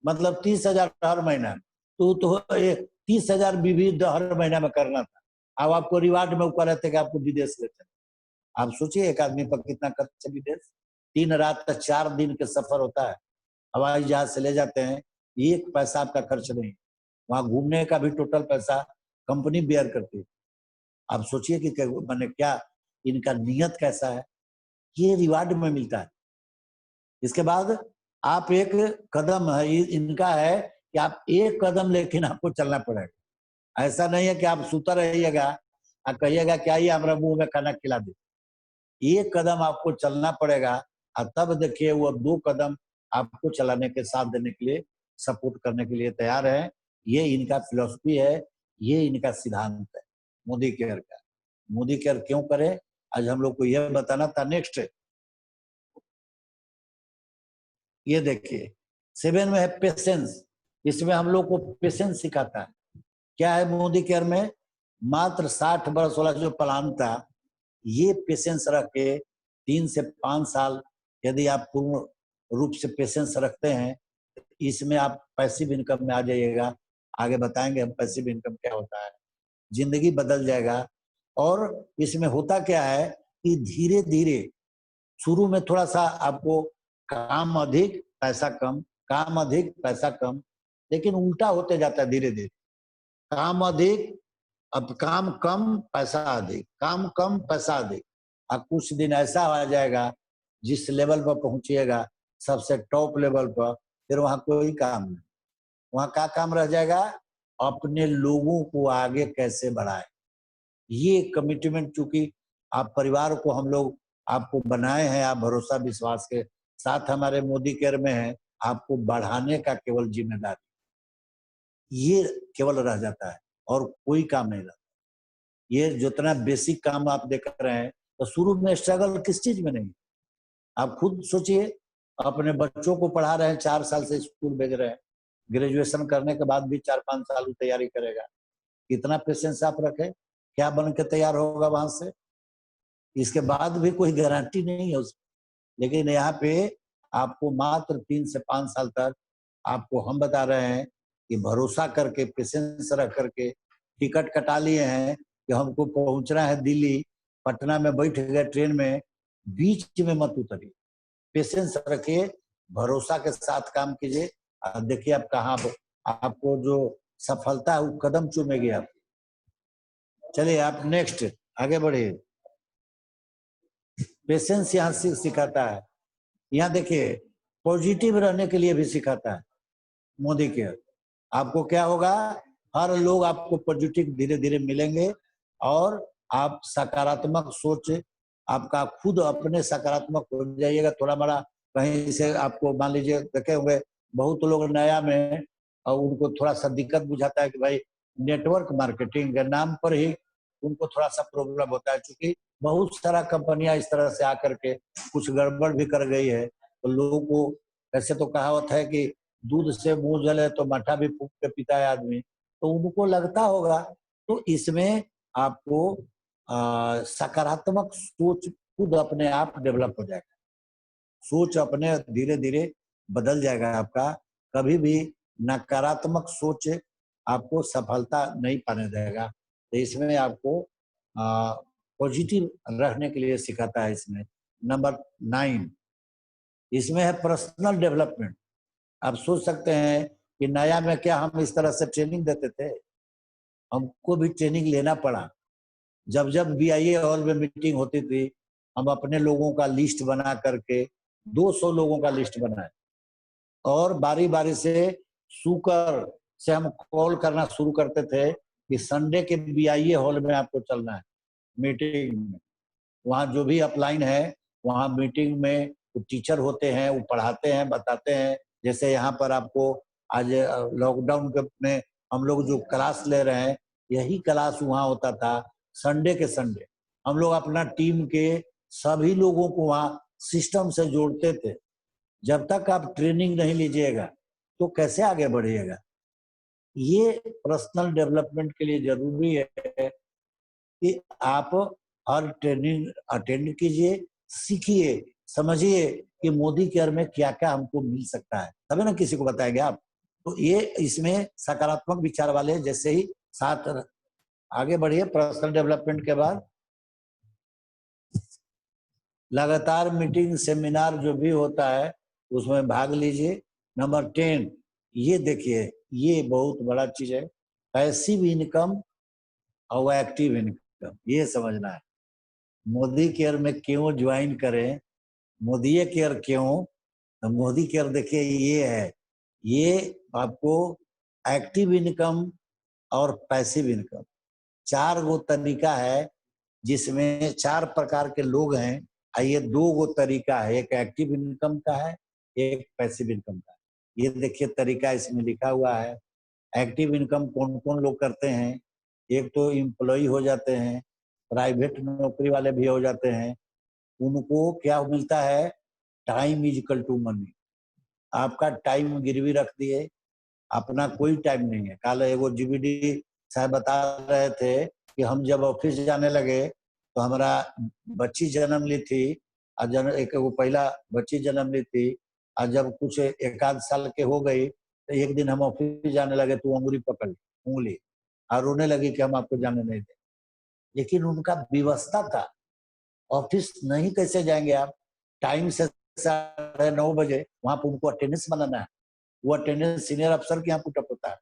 मतलब 30,000 हर महीना। तो 30,000 बीबी हर महीना में करना था। अब आपको रिवार्ड में ऊपर रहते कि आपको विदेश लेते हैं। आप सोचिए एक आदमी पर कितना खर्च है विदेश। 3 रात का 4 दिन के सफर होता है, हवाई जहाज से ले जाते हैं, एक पैसा आपका खर्च नहीं, वहां घूमने का भी टोटल पैसा कंपनी बेयर करती है। आप सोचिए कि मैंने क्या, इनका नियत कैसा है, ये रिवार्ड में मिलता है। इसके बाद आप एक कदम है इनका है कि आप एक कदम लेकिन आपको चलना पड़ेगा। ऐसा नहीं है कि आप सुता रहिएगा और कहिएगा क्या ही हमारा मुंह में खाना खिला दे। एक कदम आपको चलना पड़ेगा, और तब देखिए वो 2 कदम आपको चलाने के साथ देने के लिए, सपोर्ट करने के लिए तैयार है। ये इनका फिलॉसफी है, ये इनका सिद्धांत है मोदी केयर का। मोदी केयर क्यों करें, आज हम लोग को यह बताना था। नेक्स्ट ये देखिए 7 में है पेशेंस। इसमें हम लोग को पेशेंस सिखाता है। क्या है मोदी केयर में, मात्र 60 वर्ष वाला जो प्लान था, ये पेशेंस रख के 3 से 5 साल यदि आप पूर्ण रूप से पेशेंस रखते हैं, इसमें आप पैसिव इनकम में आ जाइएगा। आगे बताएंगे हम पैसिव इनकम क्या होता है, जिंदगी बदल जाएगा। और इसमें होता क्या है कि धीरे धीरे शुरू में थोड़ा सा आपको काम अधिक पैसा कम, काम अधिक पैसा कम, लेकिन उल्टा होते जाता है धीरे धीरे। काम अधिक, अब काम कम पैसा अधिक, काम कम पैसा अधिक। अब कुछ दिन ऐसा आ जाएगा जिस लेवल पर पहुंचिएगा, सबसे टॉप लेवल पर, फिर वहां कोई काम नहीं। वहां क्या काम रह जाएगा, अपने लोगों को आगे कैसे बढ़ाए। ये कमिटमेंट, चूंकि आप परिवार को हम लोग आपको बनाए हैं, आप भरोसा विश्वास के साथ हमारे मोदी केयर में है, आपको बढ़ाने का केवल जिम्मेदारी ये केवल रह जाता है, और कोई काम नहीं रहता। ये जितना बेसिक काम आप देख रहे हैं, तो शुरू में स्ट्रगल किस चीज में नहीं। आप खुद सोचिए, अपने बच्चों को पढ़ा रहे हैं, 4 साल से स्कूल भेज रहे हैं, ग्रेजुएशन करने के बाद भी 4-5 साल तैयारी करेगा, कितना पेशेंस आप रखें, क्या बन के तैयार होगा वहां से, इसके बाद भी कोई गारंटी नहीं है उसमें। लेकिन यहाँ पे आपको मात्र 3 से 5 साल तक आपको हम बता रहे हैं कि भरोसा करके, पेशेंस रख करके टिकट कटा लिए हैं कि हमको पहुंचना है दिल्ली, पटना में बैठ गए ट्रेन में, बीच में मत उतरिए, पेशेंस रखिए, भरोसा के साथ काम कीजिए। देखिए आप कहाँ आपको जो सफलता है वो कदम चूमेगी आप। चलिए आप नेक्स्ट आगे बढ़िए। पेशेंस यहाँ सिखाता है, यहाँ देखिए पॉजिटिव रहने के लिए भी सिखाता है मोदी केयर। आपको क्या होगा, हर लोग आपको पॉजिटिव धीरे धीरे मिलेंगे और आप सकारात्मक सोच, आपका खुद अपने सकारात्मक हो जाइएगा। थोड़ा बड़ा कहीं से आपको मान लीजिए देखे होंगे बहुत लोग नया में और उनको थोड़ा सा दिक्कत बुझाता है कि भाई नेटवर्क मार्केटिंग के नाम पर ही उनको थोड़ा सा प्रॉब्लम होता है, क्योंकि बहुत सारा कंपनियां इस तरह से आकर के कुछ गड़बड़ भी कर गई है। तो लोगों को ऐसे तो कहावत है कि दूध से मुंह जले तो मठा भी फूंक के पीता है आदमी, तो उनको लगता होगा। तो इसमें आपको सकारात्मक सोच खुद अपने आप डेवलप हो जाएगा, सोच अपने धीरे धीरे बदल जाएगा आपका। कभी भी नकारात्मक सोच आपको सफलता नहीं पाने देगा। तो इसमें आपको पॉजिटिव रहने के लिए सिखाता है। इसमें नंबर 9 इसमें है पर्सनल डेवलपमेंट। आप सोच सकते हैं कि नया में क्या हम इस तरह से ट्रेनिंग देते थे, हमको भी ट्रेनिंग लेना पड़ा। जब जब BIA हॉल में मीटिंग होती थी, हम अपने लोगों का लिस्ट बना करके 200 लोगों का लिस्ट बनाए और बारी बारी से शुक्र से हम कॉल करना शुरू करते थे कि संडे के BIA हॉल में आपको चलना है मीटिंग में। वहाँ जो भी अपलाइन है वहाँ मीटिंग में टीचर होते हैं, वो पढ़ाते हैं, बताते हैं। जैसे यहाँ पर आपको आज लॉकडाउन में हम लोग जो क्लास ले रहे हैं, यही क्लास वहाँ होता था संडे के संडे। हम लोग अपना टीम के सभी लोगों को वहाँ सिस्टम से जोड़ते थे। जब तक आप ट्रेनिंग नहीं लीजिएगा तो कैसे आगे बढ़िएगा। ये पर्सनल डेवलपमेंट के लिए जरूरी है कि आप हर ट्रेनिंग अटेंड कीजिए, सीखिए, समझिए कि मोदी केयर में क्या क्या हमको मिल सकता है, तभी ना किसी को बताएंगे आप। तो ये इसमें सकारात्मक विचार वाले जैसे ही साथ आगे बढ़िए। पर्सनल डेवलपमेंट के बाद लगातार मीटिंग सेमिनार जो भी होता है उसमें भाग लीजिए। नंबर 10 ये देखिए, ये बहुत बड़ा चीज है, पैसिव इनकम और एक्टिव इनकम, ये समझना है। मोदी केयर में क्यों ज्वाइन करें, मोदी केयर क्यों, तो मोदी केयर देखिए ये है, ये आपको एक्टिव इनकम और पैसिव इनकम 4 गो तरीका है, जिसमें 4 प्रकार के लोग हैं। ये 2 गो तरीका है, एक एक्टिव इनकम का है, एक पैसिव इनकम का है। ये देखिए तरीका इसमें लिखा हुआ है। एक्टिव इनकम कौन कौन लोग करते हैं, एक तो एम्प्लॉय हो जाते हैं, प्राइवेट नौकरी वाले भी हो जाते हैं। उनको क्या मिलता है, time is equal to money. आपका टाइम गिरवी रख दिए, अपना कोई टाइम नहीं है। कल एगो GBD साहब बता रहे थे कि हम जब ऑफिस जाने लगे तो हमारा बच्ची जन्म ली थी, एक वो पहला बच्ची जन्म ली थी, और जब कुछ 1 आध साल के हो गई तो एक दिन हम ऑफिस जाने लगे तो उंगली पकड़ उंगली और रोने लगी कि हम आपको जाने नहीं दें। लेकिन उनका व्यवस्था था, ऑफिस नहीं कैसे जाएंगे आप, टाइम से 9:30 वहां पर उनको अटेंडेंस बनाना है, वो अटेंडेंस सीनियर अफसर के यहाँ पुटअप होता है।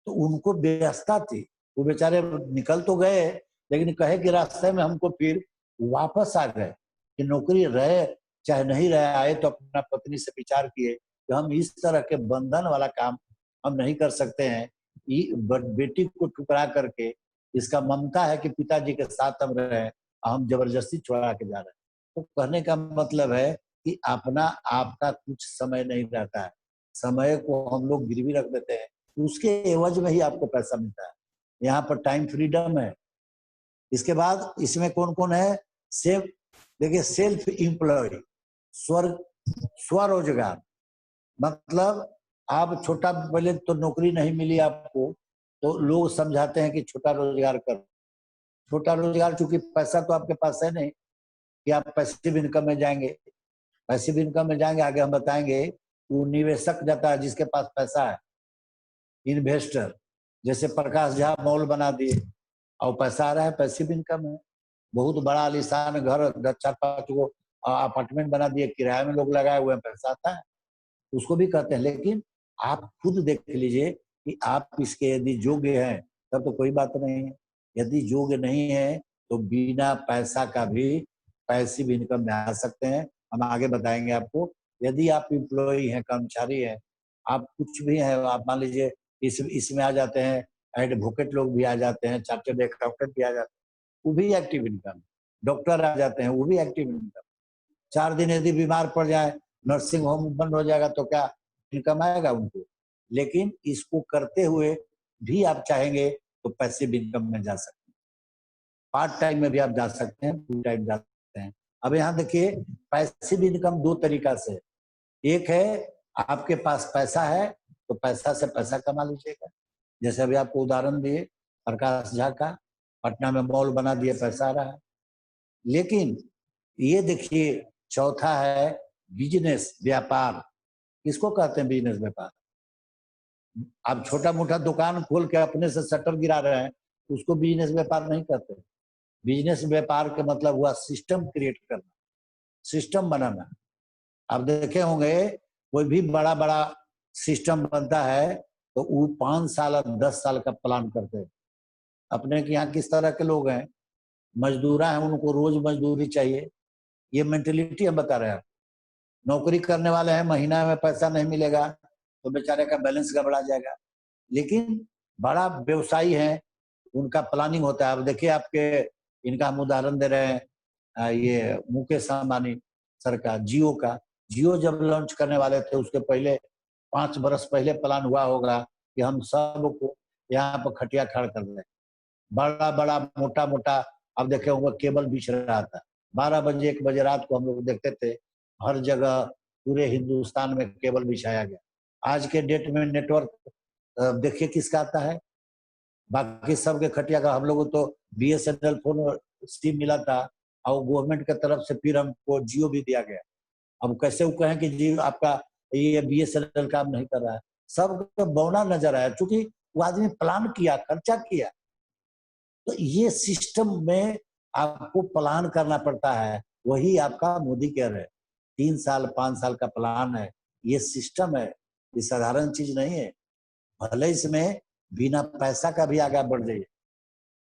तो उनको व्यवस्था थी, वो बेचारे निकल तो गए लेकिन कहे कि रास्ते में हमको फिर वापस आ गए कि नौकरी रहे चाहे नहीं रहे, आए तो अपना पत्नी से विचार किए कि हम इस तरह के बंधन वाला काम हम नहीं कर सकते हैं। बेटी को ठुकरा करके, इसका ममता है कि पिताजी के साथ हम रहे, हम जबरदस्ती छुड़ा के जा रहे हैं। तो कहने का मतलब है कि अपना आपका कुछ समय नहीं रहता है, समय को हम लोग गिरवी रख देते हैं, उसके एवज में ही आपको पैसा मिलता है। यहाँ पर टाइम फ्रीडम है। इसके बाद इसमें कौन कौन है, देखिए सेल्फ एम्प्लॉय, स्वरोजगार। मतलब आप छोटा, पहले तो नौकरी नहीं मिली आपको तो लोग समझाते हैं कि छोटा रोजगार करो। छोटा रोजगार, चूंकि पैसा तो आपके पास है नहीं कि आप पैसिव इनकम में जाएंगे। पैसिव इनकम में जाएंगे, आगे हम बताएंगे, वो निवेशक जाता है जिसके पास पैसा है, इन्वेस्टर। जैसे प्रकाश झा मॉल बना दिए और पैसा आ रहा है, पैसिव इनकम है। बहुत बड़ा आलीशान घर 4-5 गो अपार्टमेंट बना दिए, किराए में लोग लगाए हुए हैं, पैसा आता है, उसको भी कहते हैं। लेकिन आप खुद देख लीजिए कि आप इसके यदि योग्य हैं तब तो कोई बात नहीं है। यदि योग्य नहीं है तो बिना पैसा का भी पैसिव इनकम में आ सकते हैं। हम आगे बताएंगे आपको। यदि आप एम्प्लॉई हैं, कर्मचारी हैं, आप कुछ भी हैं, आप मान लीजिए इसमें आ जाते हैं, एडवोकेट लोग भी आ जाते हैं, चार्टर्ड अकाउंटेंट भी आ जाते हैं, वो भी एक्टिव इनकम। डॉक्टर आ जाते हैं, वो भी एक्टिव इनकम। 4 दिन यदि बीमार पड़ जाए, नर्सिंग होम बंद हो जाएगा तो क्या इनकम आएगा उनको? लेकिन इसको करते हुए भी आप चाहेंगे तो पैसिव इनकम में जा सकते हैं। पार्ट टाइम में भी आप जा सकते हैं, फुल टाइम जा सकते हैं। अब यहाँ देखिए, पैसिव इनकम 2 तरीका से। एक है आपके पास पैसा है तो पैसा से पैसा कमा लीजिएगा। जैसे अभी आपको उदाहरण दिए प्रकाश झा का, पटना में मॉल बना दिए, पैसा आ रहा है। लेकिन ये देखिए, चौथा है बिजनेस, व्यापार। किसको कहते हैं बिजनेस, व्यापार? आप छोटा मोटा दुकान खोल के अपने से शटर गिरा रहे हैं, उसको बिजनेस व्यापार नहीं कहते। बिजनेस व्यापार का मतलब हुआ सिस्टम क्रिएट करना, सिस्टम बनाना। आप देखे होंगे कोई भी बड़ा बड़ा सिस्टम बनता है तो वो 5 साल और 10 साल का प्लान करते हैं। अपने के यहाँ किस तरह के लोग हैं, मजदूरा हैं, उनको रोज मजदूरी चाहिए, ये मेंटेलिटी हम बता रहे हैं। नौकरी करने वाले हैं, महीना में पैसा नहीं मिलेगा तो बेचारे का बैलेंस गड़बड़ा जाएगा। लेकिन बड़ा व्यवसायी है, उनका प्लानिंग होता है। अब देखिए आपके, इनका हम उदाहरण दे रहे हैं, ये मुकेश अंबानी सर का, जियो का। जियो जब लॉन्च करने वाले थे उसके पहले 5 बरस पहले प्लान हुआ होगा कि हम सबको यहाँ पर खटिया खड़ा कर दें। बड़ा बड़ा मोटा मोटा, अब देखे होंगे केबल बिछ रहा था, 12 बजे 1 बजे रात को हम लोग देखते थे, हर जगह पूरे हिंदुस्तान में केबल बिछाया गया। आज के डेट में नेटवर्क देखिए किसका आता है, बाकी सबके खटिया का। हम लोगों तो बीएसएनएल फोन सिम मिला था और गवर्नमेंट की तरफ से फिर हमको जियो भी दिया गया। अब कैसे वो कहें कि जी आपका ये बीएसएनएल काम नहीं कर रहा है? सब बौना नजर आया, क्योंकि वो आदमी प्लान किया, खर्चा किया। तो ये सिस्टम में आपको प्लान करना पड़ता है, वही आपका मोदी केयर है। 3 साल 5 साल का प्लान है, ये सिस्टम है, ये साधारण चीज नहीं है। भले इसमें बिना पैसा का भी आगे बढ़ जाइए,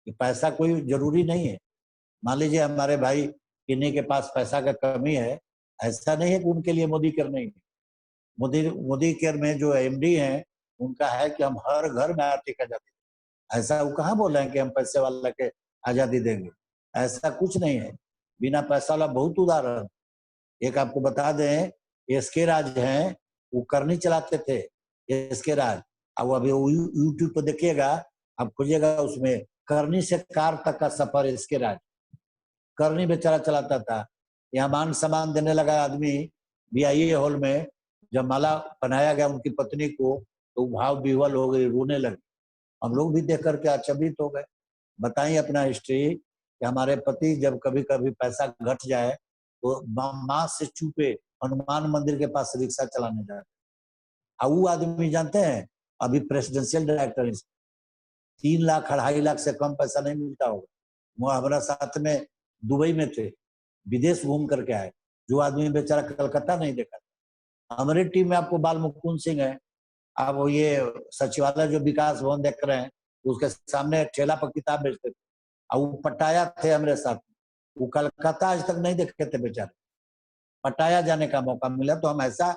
कि पैसा कोई जरूरी नहीं है। मान लीजिए हमारे भाई किन्हीं के पास पैसा का कमी है, ऐसा नहीं है कि उनके लिए मोदी केयर नहीं है। मोदी केयर में जो एमडी हैं, उनका है कि हम हर घर में आर्थिक आजादी दें। ऐसा वो कहाँ बोल रहे हैं कि हम पैसे वाला के आजादी देंगे? ऐसा कुछ नहीं है। बिना पैसा वाला बहुत उदाहरण। एक आपको बता दें, एसके राज हैं, वो करनी चलाते थे, एसके राज। अब अभी यूट्यूब पर देखिएगा, आप खोजिएगा, उसमें करनी से कार तक का सफर एसके राज, करनी बेचारा चलाता था। यहाँ मान सम्मान देने लगा आदमी बीआईए हॉल में, जब माला पहनाया गया उनकी पत्नी को तो भाव विह्वल हो गई, रोने लगे। हम लोग भी देख करके अचंभित हो गए। बताइए अपना हिस्ट्री कि हमारे पति जब कभी कभी पैसा घट जाए तो माँ से चुपे हनुमान मंदिर के पास रिक्शा चलाने जाते। अब वो आदमी जानते हैं, अभी प्रेसिडेंशियल डायरेक्टर 3 लाख 2.5 लाख से कम पैसा नहीं मिलता होगा। वो हमारा साथ में दुबई में थे, विदेश घूम करके आए, जो आदमी बेचारा कलकत्ता नहीं देखा था। हमारी टीम में आपको बाल मुकुंद सिंह है, आप वो ये सचिवालय जो विकास भवन देख रहे हैं, उसके सामने ठेला पर किताब बेचते थे। और वो पटाया थे हमारे साथ, वो कलकत्ता आज तक नहीं देखे थे बेचारे। पटाया जाने का मौका मिला। तो हम ऐसा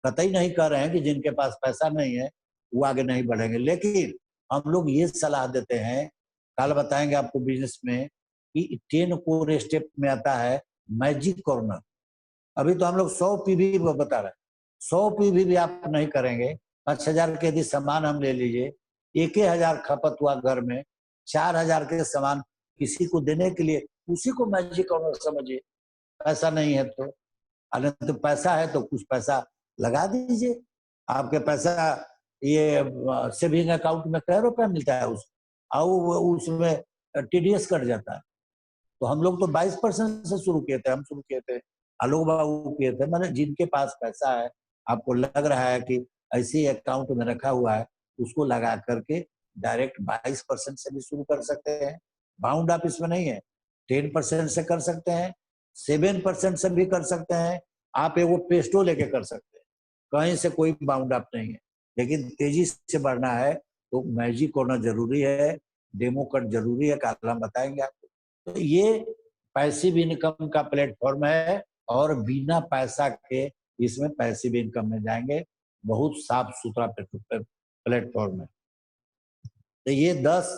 कतई नहीं कर रहे हैं कि जिनके पास पैसा नहीं है वो आगे नहीं बढ़ेंगे, लेकिन हम लोग ये सलाह देते हैं, कल बताएंगे आपको बिजनेस में, कि 10 कोर स्टेप में आता है मैजिक कॉर्नर। अभी तो हम लोग 100 पीवी बता रहे हैं, 100 पीवी भी आप नहीं करेंगे। 5,000 के यदि सामान हम ले लीजिए, 1,000 खपत हुआ घर में, 4,000 के सामान किसी को देने के लिए, उसी को मैजिक कॉर्नर समझिए। पैसा नहीं है तो, अगर तो पैसा है तो कुछ पैसा लगा दीजिए। आपके पैसा ये सेविंग अकाउंट में कै रुपया मिलता है उसमें टीडीएस कट जाता है। तो हम लोग तो 22% से शुरू किए थे, हम शुरू किए थे, आलोक बाबू किए थे। मैंने जिनके पास पैसा है, आपको लग रहा है कि ऐसे अकाउंट में रखा हुआ है, उसको लगा करके डायरेक्ट 22% से भी शुरू कर सकते हैं। बाउंड आप इसमें नहीं है, 10% से कर सकते हैं, 7% से भी कर सकते हैं, आप एगो पेस्टो लेके कर सकते हैं, कहीं से कोई बाउंड अप नहीं है। लेकिन तेजी से बढ़ना है तो मैजिक होना जरूरी है, डेमो कट जरूरी है, कल हम बताएंगे आपको। तो ये पैसिव इनकम का प्लेटफॉर्म है और बिना पैसा के इसमें पैसिव इनकम में जाएंगे। बहुत साफ सुथरा प्लेटफॉर्म है। तो ये 10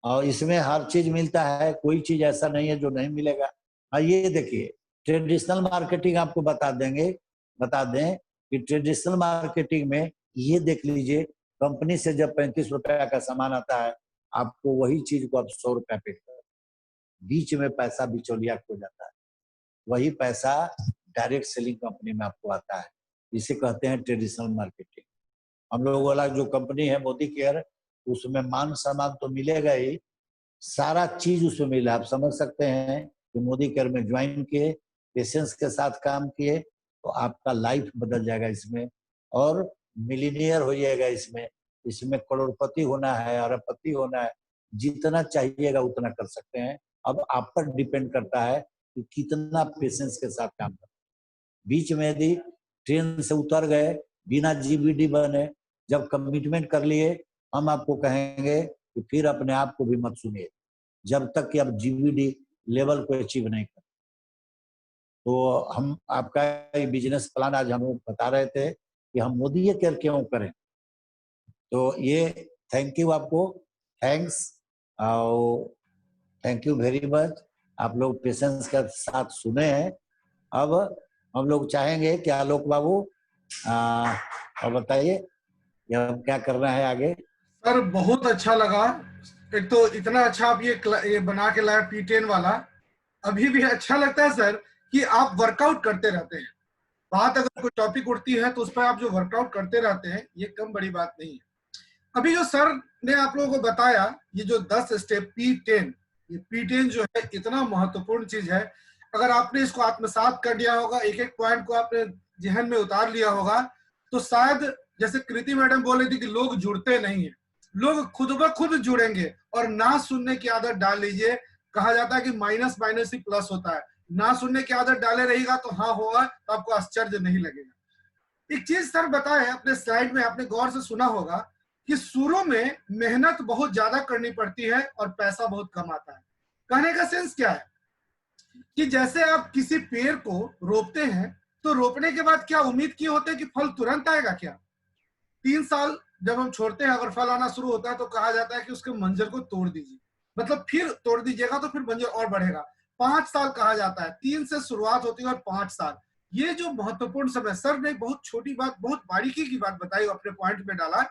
और इसमें हर चीज मिलता है, कोई चीज ऐसा नहीं है जो नहीं मिलेगा। और ये देखिए ट्रेडिशनल मार्केटिंग आपको बता दें कि ट्रेडिशनल मार्केटिंग में ये देख लीजिए, कंपनी से जब 35 रुपया का सामान आता है, आपको वही चीज को आप 100 रुपया पे कर, बीच में पैसा बिचौलिया खो जाता है, वही पैसा डायरेक्ट सेलिंग कंपनी में आपको आता है। इसे कहते हैं ट्रेडिशनल मार्केटिंग। हम लोगों वाला जो कंपनी है मोदी केयर, उसमें मान सम्मान तो मिलेगा ही, सारा चीज उसमें मिला। आप समझ सकते हैं कि मोदी केयर में ज्वाइन किए, पेशेंस के साथ काम किए, तो आपका लाइफ बदल जाएगा इसमें, और मिलीनियर हो जाएगा इसमें। इसमें करोड़पति होना है, अरबपति होना है, जितना चाहिएगा उतना कर सकते हैं। अब आप पर डिपेंड करता है कि कितना पेशेंस के साथ काम करते हैं। बीच में यदि ट्रेन से उतर गए, बिना जीबीडी बने, जब कमिटमेंट कर लिए, हम आपको कहेंगे कि फिर अपने आप को भी मत सुनिए, जब तक कि आप जीबीडी लेवल को अचीव नहीं कर। तो हम आपका बिजनेस प्लान आज हम बता रहे थे कि हम मोदी केयर क्यों करें। तो ये थैंक यू आपको, थैंक्स, और थैंक यू वेरी मच। आप लोग पेशेंस के साथ सुने हैं। अब हम लोग चाहेंगे कि आलोक बाबू और बताइए अब क्या करना है आगे। सर बहुत अच्छा लगा। एक तो इतना अच्छा आप ये बना के लाए P10 वाला। अभी भी अच्छा लगता है सर कि आप वर्कआउट करते रहते हैं। बात अगर कोई टॉपिक उठती है तो उस पर आप जो वर्कआउट करते रहते हैं, ये कम बड़ी बात नहीं है। अभी जो सर ने आप लोगों को बताया, ये जो 10 स्टेप P10, ये P10 जो है इतना महत्वपूर्ण चीज है। अगर आपने इसको आत्मसात कर लिया होगा, एक एक पॉइंट को आपने जहन में उतार लिया होगा, तो शायद जैसे कृति मैडम बोल रही थी कि लोग जुड़ते नहीं है, लोग खुद ब खुद जुड़ेंगे। और ना सुनने की आदत डाल लीजिए। कहा जाता है कि माइनस माइनस ही प्लस होता है। ना सुनने की आदत डाले रहेगा तो हाँ होगा, तो आपको आश्चर्य नहीं लगेगा। एक चीज सर बताए, अपने स्लाइड में आपने गौर से सुना होगा कि शुरू में मेहनत बहुत ज्यादा करनी पड़ती है और पैसा बहुत कम आता है। कहने का सेंस क्या है कि जैसे आप किसी पेड़ को रोपते हैं, तो रोपने के बाद क्या उम्मीद किए होते हैं कि फल तुरंत आएगा क्या? 3 साल जब हम छोड़ते हैं, अगर फल आना शुरू होता है तो कहा जाता है कि उसके मंजर को तोड़ दीजिए, मतलब फिर तोड़ दीजिएगा तो फिर मंजर और बढ़ेगा। 5 साल कहा जाता है, 3 से शुरुआत होती है और 5 साल। ये जो महत्वपूर्ण समय, सर ने बहुत छोटी बात, बहुत बारीकी की बात बताई, अपने पॉइंट में डाला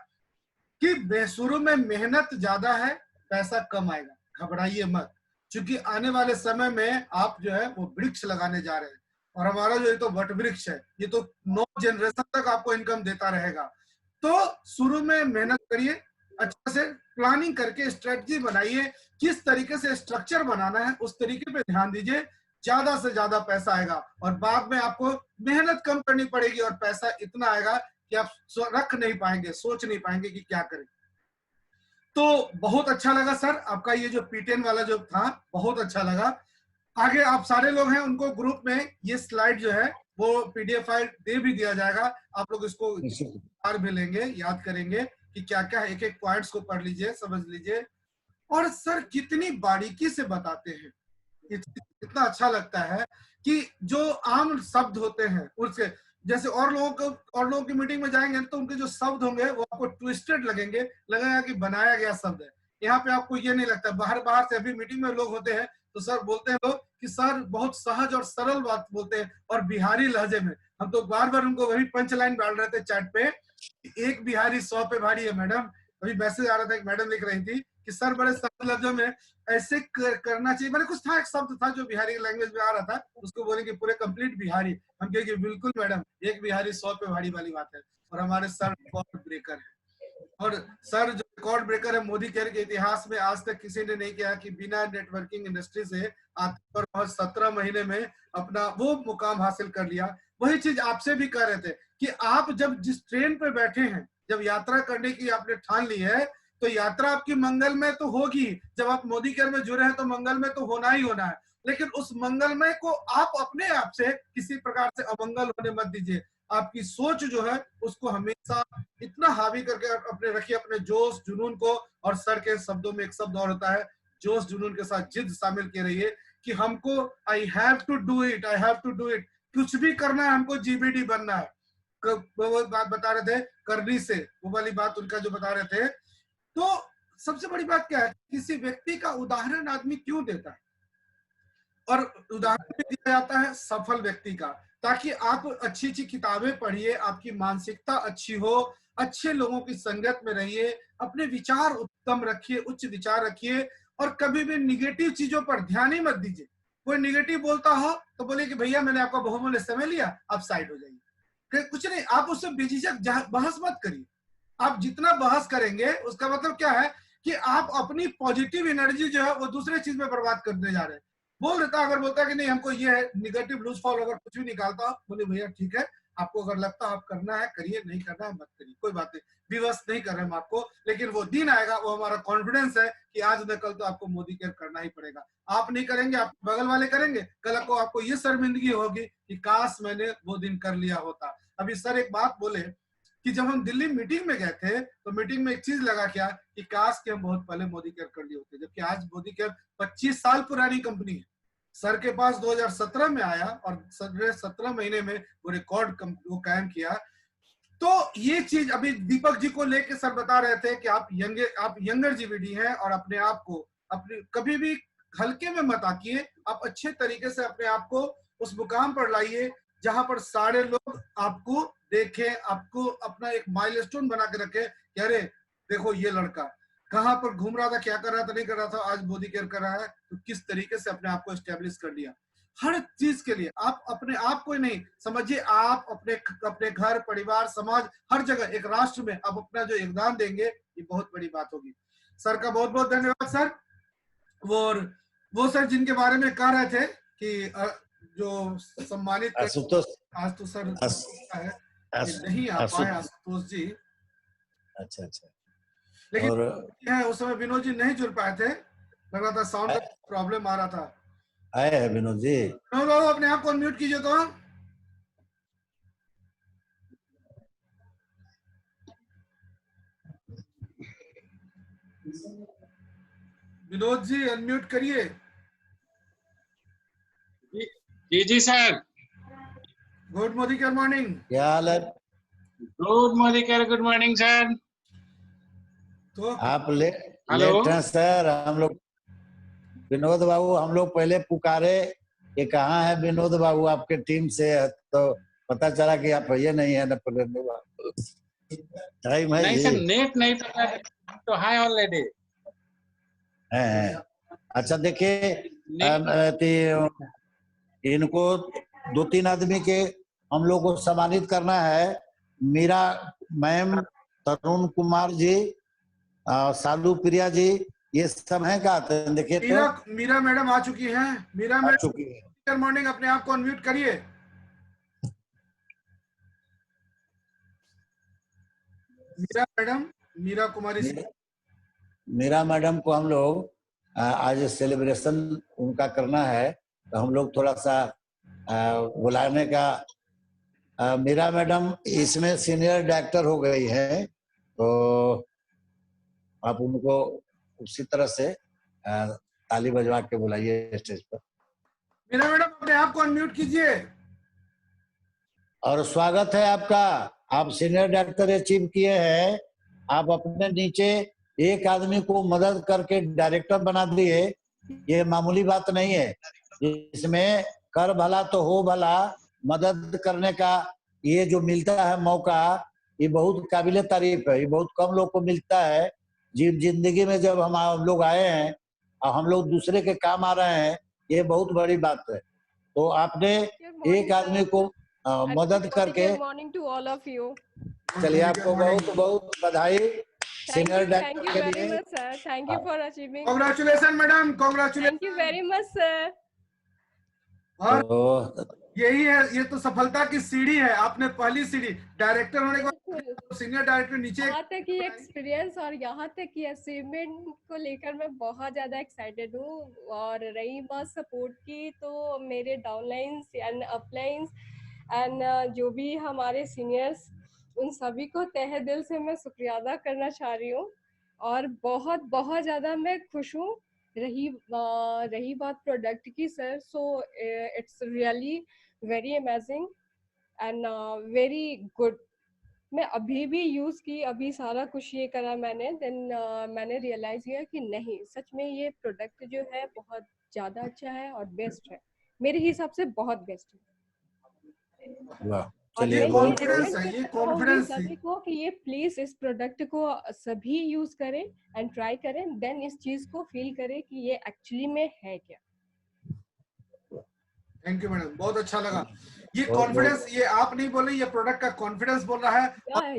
कि शुरू में मेहनत ज्यादा है, पैसा कम आएगा, घबराइए मत। क्योंकि आने वाले समय में आप जो है वो वृक्ष लगाने जा रहे हैं, और हमारा जो ये तो वट वृक्ष है, ये तो 9 जनरेशन तक आपको इनकम देता रहेगा। तो शुरू में मेहनत करिए, अच्छे से प्लानिंग करके स्ट्रेटजी बनाइए, किस तरीके से स्ट्रक्चर बनाना है उस तरीके पे ध्यान दीजिए, ज्यादा से ज्यादा पैसा आएगा। और बाद में आपको मेहनत कम करनी पड़ेगी और पैसा इतना आएगा कि आप रख नहीं पाएंगे, सोच नहीं पाएंगे कि क्या करें। तो बहुत अच्छा लगा सर आपका ये जो P10 वाला जो था, बहुत अच्छा लगा। आगे आप सारे लोग हैं, उनको ग्रुप में ये स्लाइड जो है वो PDF फाइल दे भी दिया जाएगा। आप लोग इसको बार भी लेंगे, याद करेंगे कि क्या क्या है, एक एक पॉइंट्स को पढ़ लीजिए, समझ लीजिए। और सर कितनी बारीकी से बताते हैं, इतना अच्छा लगता है कि जो आम शब्द होते हैं उसके, जैसे और लोगों की मीटिंग में जाएंगे तो उनके जो शब्द होंगे वो आपको ट्विस्टेड लगेगा कि बनाया गया शब्द है। यहाँ पे आपको ये नहीं लगता। बाहर से अभी मीटिंग में लोग होते हैं तो सर बोलते हैं लोग कि सर बहुत सहज और सरल बात बोलते हैं और बिहारी लहजे में। हम तो बार बार उनको वही पंच लाइन डाल रहे थे चैट पे, एक बिहारी 100 पे भारी है मैडम। अभी मैसेज आ रहा था, एक मैडम लिख रही थी कि सर बड़े सरल लफ्जों में ऐसे करना चाहिए। मैंने कुछ था, एक शब्द था जो बिहारी लैंग्वेज में आ रहा था, उसको बोले कि पूरे कंप्लीट बिहारी। हम कहे कि बिल्कुल मैडम, एक बिहारी 100 पे भारी वाली बात है। और हमारे सर रिकॉर्ड ब्रेकर है। और सर जो रिकॉर्ड ब्रेकर है मोदी केयर के इतिहास में, आज तक किसी ने नहीं किया कि बिना नेटवर्किंग इंडस्ट्री से आते और 17 महीने में अपना वो मुकाम हासिल कर लिया। वही चीज आपसे भी कह रहे थे कि आप जब जिस ट्रेन पे बैठे हैं, जब यात्रा करने की आपने ठान ली है, तो यात्रा आपकी मंगलमय तो होगी। जब आप मोदी केयर में जुड़े हैं तो मंगलमय तो होना ही होना है, लेकिन उस मंगलमय को आप अपने आप से किसी प्रकार से अमंगल होने मत दीजिए। आपकी सोच जो है उसको हमेशा इतना हावी करके अपने रखिए, अपने जोश जुनून को। और सर के शब्दों में एक शब्द और होता है, जोश जुनून के साथ जिद शामिल किए रहिए कि हमको I have to do it, I have to do it. कुछ भी करना है, हमको जीबीडी बनना है। वो बात बता रहे थे करनी से, वो वाली बात उनका जो बता रहे थे। तो सबसे बड़ी बात क्या है, किसी व्यक्ति का उदाहरण आदमी क्यों देता है, और उदाहरण भी दिया जाता है सफल व्यक्ति का, ताकि आप अच्छी अच्छी किताबें पढ़िए, आपकी मानसिकता अच्छी हो, अच्छे लोगों की संगत में रहिए, अपने विचार उत्तम रखिए, उच्च विचार रखिए, और कभी भी निगेटिव चीजों पर ध्यान ही मत दीजिए। कोई निगेटिव बोलता हो तो बोले कि भैया मैंने आपका बहुमूल्य समय लिया, आप साइड हो जाइए। कुछ नहीं, आप उससे बेझिझक बहस मत करिए। आप जितना बहस करेंगे उसका मतलब क्या है कि आप अपनी पॉजिटिव एनर्जी जो है वो दूसरे चीज में बर्बाद करने जा रहे हैं। बोल देता, अगर बोलता कि नहीं हमको ये है निगेटिव लूज फॉल, अगर कुछ भी निकालता बोले भैया ठीक है, आपको अगर लगता आप करना है करिए, नहीं करना है मत करिए, कोई बात नहीं, विवश नहीं कर रहे हम आपको, लेकिन वो दिन आएगा, वो हमारा कॉन्फिडेंस है कि आज न कल तो आपको मोदी केयर करना ही पड़ेगा। आप नहीं करेंगे, आप बगल वाले करेंगे, कल को आपको ये शर्मिंदगी होगी कि काश मैंने वो दिन कर लिया होता। अभी सर एक बात बोले कि जब हम दिल्ली मीटिंग में गए थे तो मीटिंग में एक चीज लगा क्या कि काश के हम बहुत पहले मोदी केयर कर लिए होते, जबकि आज मोदी केयर 25 साल पुरानी कंपनी है। सर के पास 2017 में आया और सर 17 महीने में वो रिकॉर्ड वो कायम किया। तो ये चीज अभी दीपक जी को लेके सर बता रहे थे कि आप यंगर जीवीडी हैं, और अपने आप को अपने कभी भी हल्के में मत आकिए, आप अच्छे तरीके से अपने आप को उस मुकाम पर लाइए जहां पर सारे लोग आपको देखें, आपको अपना एक माइलस्टोन बना के रखे कि अरे देखो ये लड़का कहाँ पर घूम रहा था, क्या कर रहा था, नहीं कर रहा था, आज मोदी केयर कर रहा है, तो किस तरीके से अपने आप को एस्टेब्लिश कर लिया। हर चीज के लिए आप अपने आप को ही नहीं समझिए, आप अपने घर परिवार समाज हर जगह एक राष्ट्र में आप अपना जो योगदान देंगे, ये बहुत बड़ी बात होगी। सर का बहुत बहुत धन्यवाद सर। वो सर जिनके बारे में कह रहे थे कि जो सम्मानित आशुतोष, आज तो सर है नहीं आ पाए आशुतोष जी। अच्छा अच्छा, लेकिन और है उस समय विनोद जी नहीं जुड़ पाए थे, लग रहा था साउंड का प्रॉब्लम आ रहा था। आए हैं विनोद जी? विनोद बाबू अपने आप को अनम्यूट कीजिए तो। विनोद जी अनम्यूट करिए। जी जी सर। गुड मोदी केयर मॉर्निंग। क्या हाल है? गुड मोदी केयर, गुड मॉर्निंग सर। तो आप लेट हेलो हैं सर। हम लोग विनोद बाबू, हम लोग पहले पुकारे कि कहाँ है विनोद बाबू आपके टीम से, तो पता चला कि आप ये नहीं है ना। टाइम है नहीं जी? सर, नेट नहीं तो हाय ऑलरेडी है। अच्छा देखिए, इनको 2-3 आदमी के हम लोग को सम्मानित करना है। मीरा मैम, तरुण कुमार जी, सालू प्रिया जी, ये सब है क्या? देखिए तो मीरा मैडम आ चुकी हैं। मीरा आ चुकी है। मैडम मॉर्निंग, अपने आप को अनम्यूट करिए। मीरा मैडम, मीरा कुमारी। मीरा मैडम को हम लोग आज सेलिब्रेशन उनका करना है, तो हम लोग थोड़ा सा बुलाने का। मीरा मैडम इसमें सीनियर डायरेक्टर हो गई है, तो आप उनको उसी तरह से ताली बजवा के बुलाइए स्टेज पर। मीरा मैडम अपने आप को अनम्यूट कीजिए। और स्वागत है आपका। आप सीनियर डायरेक्टर अचीव किए हैं, आप अपने नीचे एक आदमी को मदद करके डायरेक्टर बना दिए, ये मामूली बात नहीं है। इसमें कर भला तो हो भला, मदद करने का ये जो मिलता है मौका, ये बहुत काबिले तारीफ है। ये बहुत कम लोग को मिलता है। जिंदगी में जब हम लोग आए हैं और हम लोग दूसरे के काम आ रहे हैं, ये बहुत बड़ी बात है। तो आपने एक आदमी को मदद करके, morning to all of you. चलिए आपको बहुत बहुत बधाई। सीनियर thank डायरेक्टर you के very लिए much, sir. Thank you for achieving. Congratulation madam, Thank congratulation. you very much, sir. और तो यही है, ये तो सफलता की सीढ़ी है। आपने पहली सीढ़ी डायरेक्टर होने के बाद बिल्कुल। सीनियर डायरेक्टर नीचे यहाँ तक कि एक्सपीरियंस और यहाँ तक कि अचीवमेंट को लेकर मैं बहुत ज़्यादा एक्साइटेड हूँ। और रही बात सपोर्ट की, तो मेरे डाउनलाइंस एंड अपलाइंस एंड जो भी हमारे सीनियर्स, उन सभी को तहे दिल से मैं शुक्रिया अदा करना चाह रही हूँ। और बहुत बहुत ज़्यादा मैं खुश हूँ। रही बात प्रोडक्ट की sir, so it's really very amazing and very good. मैं अभी भी यूज़ की, अभी सारा कुछ ये करा मैंने, देन मैंने रियलाइज़ किया कि नहीं, सच में ये प्रोडक्ट जो है बहुत ज़्यादा अच्छा है और बेस्ट है, मेरे हिसाब से बहुत बेस्ट है। वाह, और चलिए मैं ये बहुत कॉन्फिडेंस है, recommend ये करना चाहूंगी कॉन्फिडेंस सभी को कि ये प्लीज इस प्रोडक्ट को सभी यूज करें एंड ट्राई करें, देन इस चीज को फील करें कि ये एक्चुअली में है क्या। थैंक यू मैडम, बहुत अच्छा लगा। ये बहुत- कॉन्फिडेंस, ये आप नहीं बोल रहे, ये प्रोडक्ट का कॉन्फिडेंस बोल रहा है।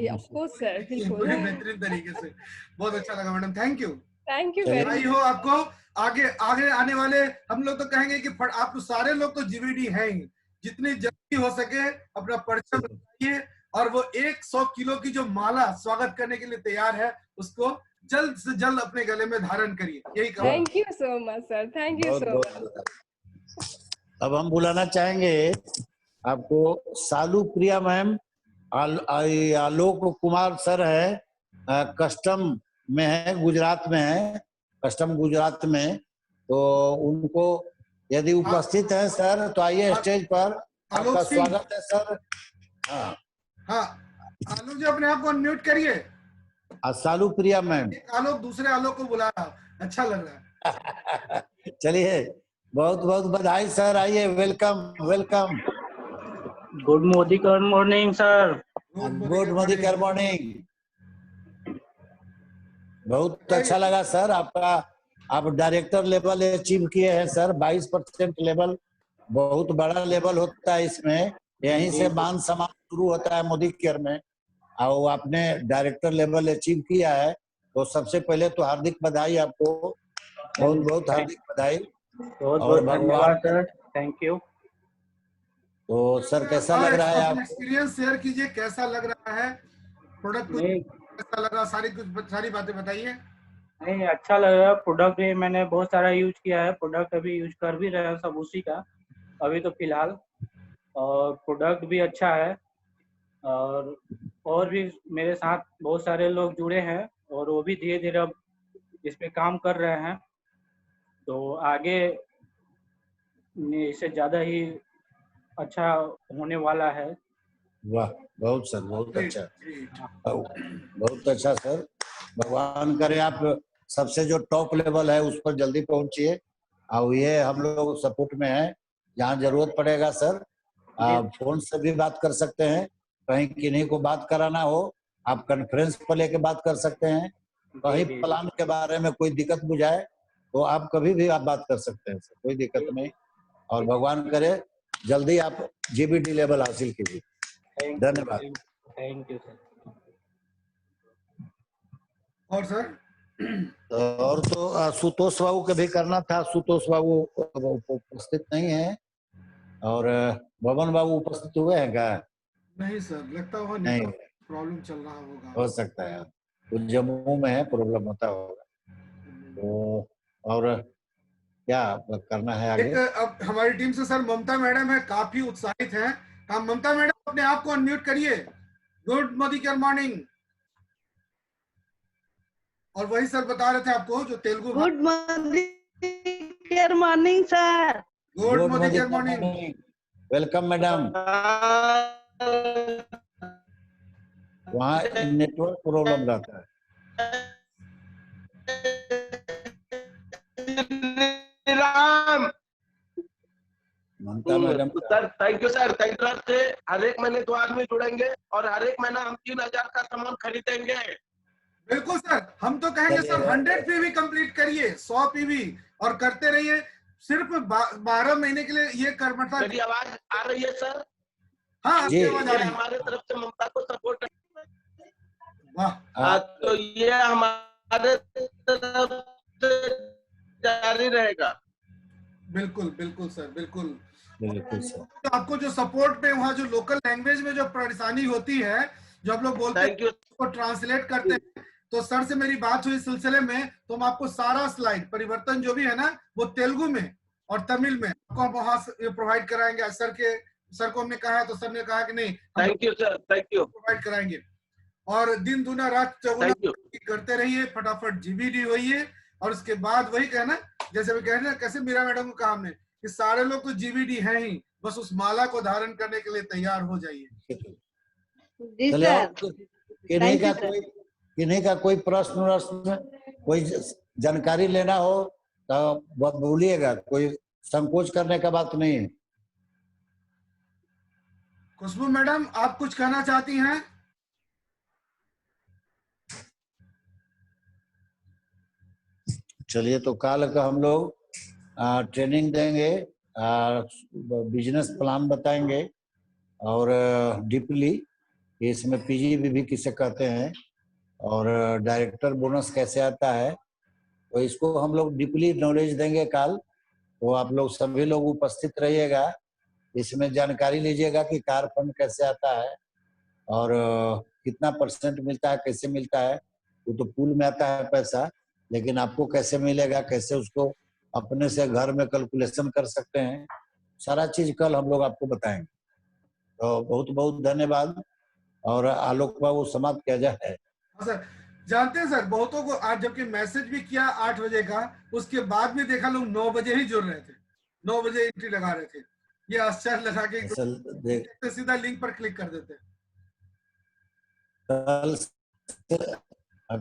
ऑफ कोर्स सर, ये बिल्कुल। बड़े बेहतरीन तरीके से, बहुत अच्छा लगा madam, thank you. Thank you चलिए। वेरी बधाई मच। हो आपको। आगे आगे आने वाले हम लोग तो कहेंगे कि आप तो सारे लोग तो जीवीडी हैं ही, जितनी जल्दी हो सके अपना परिचय बताइए, और वो 100 किलो की जो माला स्वागत करने के लिए तैयार है, उसको जल्द से जल्द अपने गले में धारण करिए, यही कहूँ। Thank you so much sir, thank you बहुत सो मच। बहुत। अब हम बुलाना चाहेंगे आपको सालू प्रिया मैम, आलोक कुमार सर है, कस्टम में है, गुजरात में है, कस्टम गुजरात में। तो उनको यदि उपस्थित है सर तो आइए स्टेज पर, आलोक आपका सिंह। स्वागत है सर। हाँ, हाँ, आलोक जी अपने आप को अनम्यूट करिए। सालू प्रिया मैम। एक आलोक दूसरे आलोक को बुला रहा, अच्छा लग रहा है। चलिए, बहुत बहुत बधाई सर, आइए, welcome welcome. Good morning sir. Good morning. बहुत अच्छा लगा सर आपका, आप डायरेक्टर लेवल अचीव किए हैं सर। 22% लेवल बहुत बड़ा लेवल होता है, इसमें यहीं से मान सम्मान शुरू होता है मोदी केयर में, और आपने डायरेक्टर लेवल अचीव किया है, तो सबसे पहले तो हार्दिक बधाई आपको, बहुत बहुत हार्दिक बधाई। बहुत और बहुत भगवान, धन्यवाद सर, थैंक यू। तो सर कैसा लग रहा है आपको? एक्सपीरियंस शेयर कीजिए, कैसा लग रहा है प्रोडक्ट, नहीं कैसा लग रहा, सारी बातें बताइए। नहीं, अच्छा लग रहा है। प्रोडक्ट भी मैंने बहुत सारा यूज किया है, प्रोडक्ट अभी यूज कर भी रहे हैं सब उसी का अभी तो फिलहाल, और प्रोडक्ट भी अच्छा है। और भी मेरे साथ बहुत सारे लोग जुड़े हैं और वो भी धीरे धीरे अब इस पे काम कर रहे हैं, तो आगे इससे ज़्यादा ही अच्छा होने वाला है। वाह, बहुत सर, बहुत अच्छा, बहुत अच्छा सर। भगवान करे आप सबसे जो टॉप लेवल है उस पर जल्दी पहुंचिए, और ये हम लोग सपोर्ट में है, जहाँ जरूरत पड़ेगा सर फोन से भी बात कर सकते हैं, कहीं किन्हीं को बात कराना हो आप कॉन्फ्रेंस पर लेके बात कर सकते हैं, कहीं प्लान के बारे में कोई दिक्कत बुझाए तो आप कभी भी आप बात कर सकते हैं सर, कोई दिक्कत नहीं। और भगवान करे जल्दी आप जीबीडी लेवल हासिल कीजिए। धन्यवाद। Thank you sir. और सर और तो सुतोष बाबू के भी करना था, सुतोष बाबू उपस्थित नहीं है, और भवन बाबू उपस्थित हुए हैं क्या? नहीं सर, लगता होगा नहीं, प्रॉब्लम चल रहा होगा, हो सकता है कुछ जम्मू में है, प्रॉब्लम होता होगा। तो और क्या करना है आगे? एक अब हमारी टीम से सर ममता मैडम है, काफी उत्साहित हैं। हाँ ममता मैडम, अपने आप को अनम्यूट करिए। Good morning. और वही सर बता रहे थे आपको जो Telugu. Good morning sir. Good morning. Welcome madam. वहाँ नेटवर्क प्रॉब्लम रहता है। Ram Mamta madam sir, thank you sir. Thank you से हर एक महीने 2 आदमी जुड़ेंगे और हर एक महीना हम 3000 का सामान खरीदेंगे। बिल्कुल सर, हम तो कहेंगे सर 100 पीवी कंप्लीट करिए, 100 पीवी, और करते रहिए सिर्फ 12 महीने के लिए। ये कर मतलब मेरी आवाज आ रही है सर? हाँ जी। आवाज आ रही है। हमारे तरफ से ममता को सपोर्ट। वाह, तो ये हमारे तरफ से जारी रहेगा। बिल्कुल बिल्कुल सर, बिल्कुल। बिल्कुल सर। तो आपको जो सपोर्ट में वहाँ जो लोकल लैंग्वेज में जो परेशानी होती है, जो आप लोग बोलते हैं थैंक यू। उसको ट्रांसलेट करते हैं, तो सर से मेरी बात हुई इस सिलसिले में, तो हम आपको सारा स्लाइड परिवर्तन जो भी है ना वो तेलुगु में और तमिल में आपको हम वहाँ से प्रोवाइड कराएंगे। सर को हमने कहा है, तो सर ने कहा कि नहीं हम thank you sir, thank you, provide कराएंगे। और दिन दुना रात चौगुना थैंक यू। करते रहिए, फटाफट जीबीडी होइए। और उसके बाद वही कहना, जैसे भी कहना, कैसे मीरा मैडम को कहा हमने कि सारे लोग तो जीबीडी हैं ही, बस उस माला को धारण करने के लिए तैयार हो जाइए। जी चलिए, और सर, किन्हीं थैंक का यू सर। कोई किन्हीं का कोई प्रश्न कोई जानकारी लेना हो तो बोलिएगा, कोई संकोच करने का बात नहीं है। खुशबू मैडम, आप कुछ कहना चाहती हैं? चलिए, तो कल का हम लोग ट्रेनिंग देंगे, बिजनेस प्लान बताएंगे, और डीपली इसमें पीजीबी भी किसे कहते हैं, और डायरेक्टर बोनस कैसे आता है, तो इसको हम लोग डीपली नॉलेज देंगे कल। तो आप लोग सभी लोग उपस्थित रहिएगा, इसमें जानकारी लीजिएगा कि कार फंड कैसे आता है और कितना % मिलता है, कैसे मिलता है। वो तो पूल में आता है पैसा, लेकिन आपको कैसे मिलेगा, कैसे उसको अपने से घर में कैलकुलेशन कर सकते हैं, सारा चीज कल हम लोग आपको बताएंगे। तो बहुत बहुत धन्यवाद, और आलोक बाबू समाप्त किया जाए। हाँ सर, जानते हैं सर, बहुतों को आज जबकि मैसेज भी किया 8 बजे का, उसके बाद भी देखा लोग 9 बजे ही जुड़ रहे थे, 9 बजे एंट्री लगा रहे थे। ये आश्चर्य लगा के असल देख, सीधा लिंक पर क्लिक कर देते।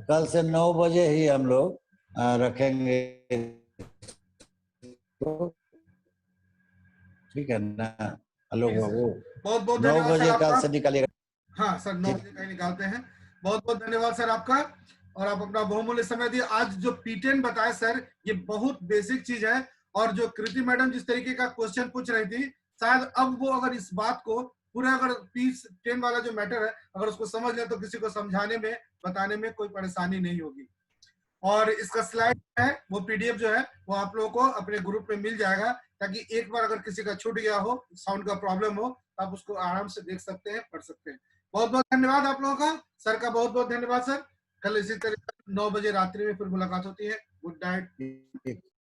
कल से 9 बजे ही हम लोग रखेंगे, तो ठीक है ना आलोक बाबू? बहुत बहुत 9 धन्यवाद सर बजे कल आपका। से निकालिएगा। हाँ सर, 9 बजे का ही निकालते हैं। बहुत बहुत धन्यवाद सर आपका, और आप अपना बहुमूल्य समय दिए। आज जो P10 बताया सर, ये बहुत बेसिक चीज है, और जो कृति मैडम जिस तरीके का क्वेश्चन पूछ रही थी, शायद अब वो अगर इस बात को पूरा, अगर P10 वाला जो मैटर है अगर उसको समझ ले, तो किसी को समझाने में बताने में कोई परेशानी नहीं होगी। और इसका स्लाइड है, वो PDF जो है वो आप लोगों को अपने ग्रुप में मिल जाएगा, ताकि एक बार अगर किसी का छूट गया हो, साउंड का प्रॉब्लम हो, तो आप उसको आराम से देख सकते हैं, पढ़ सकते हैं। बहुत बहुत धन्यवाद आप लोगों का, सर का बहुत बहुत धन्यवाद सर। कल इसी तरह 9 बजे रात्रि में फिर मुलाकात होती है। Good night.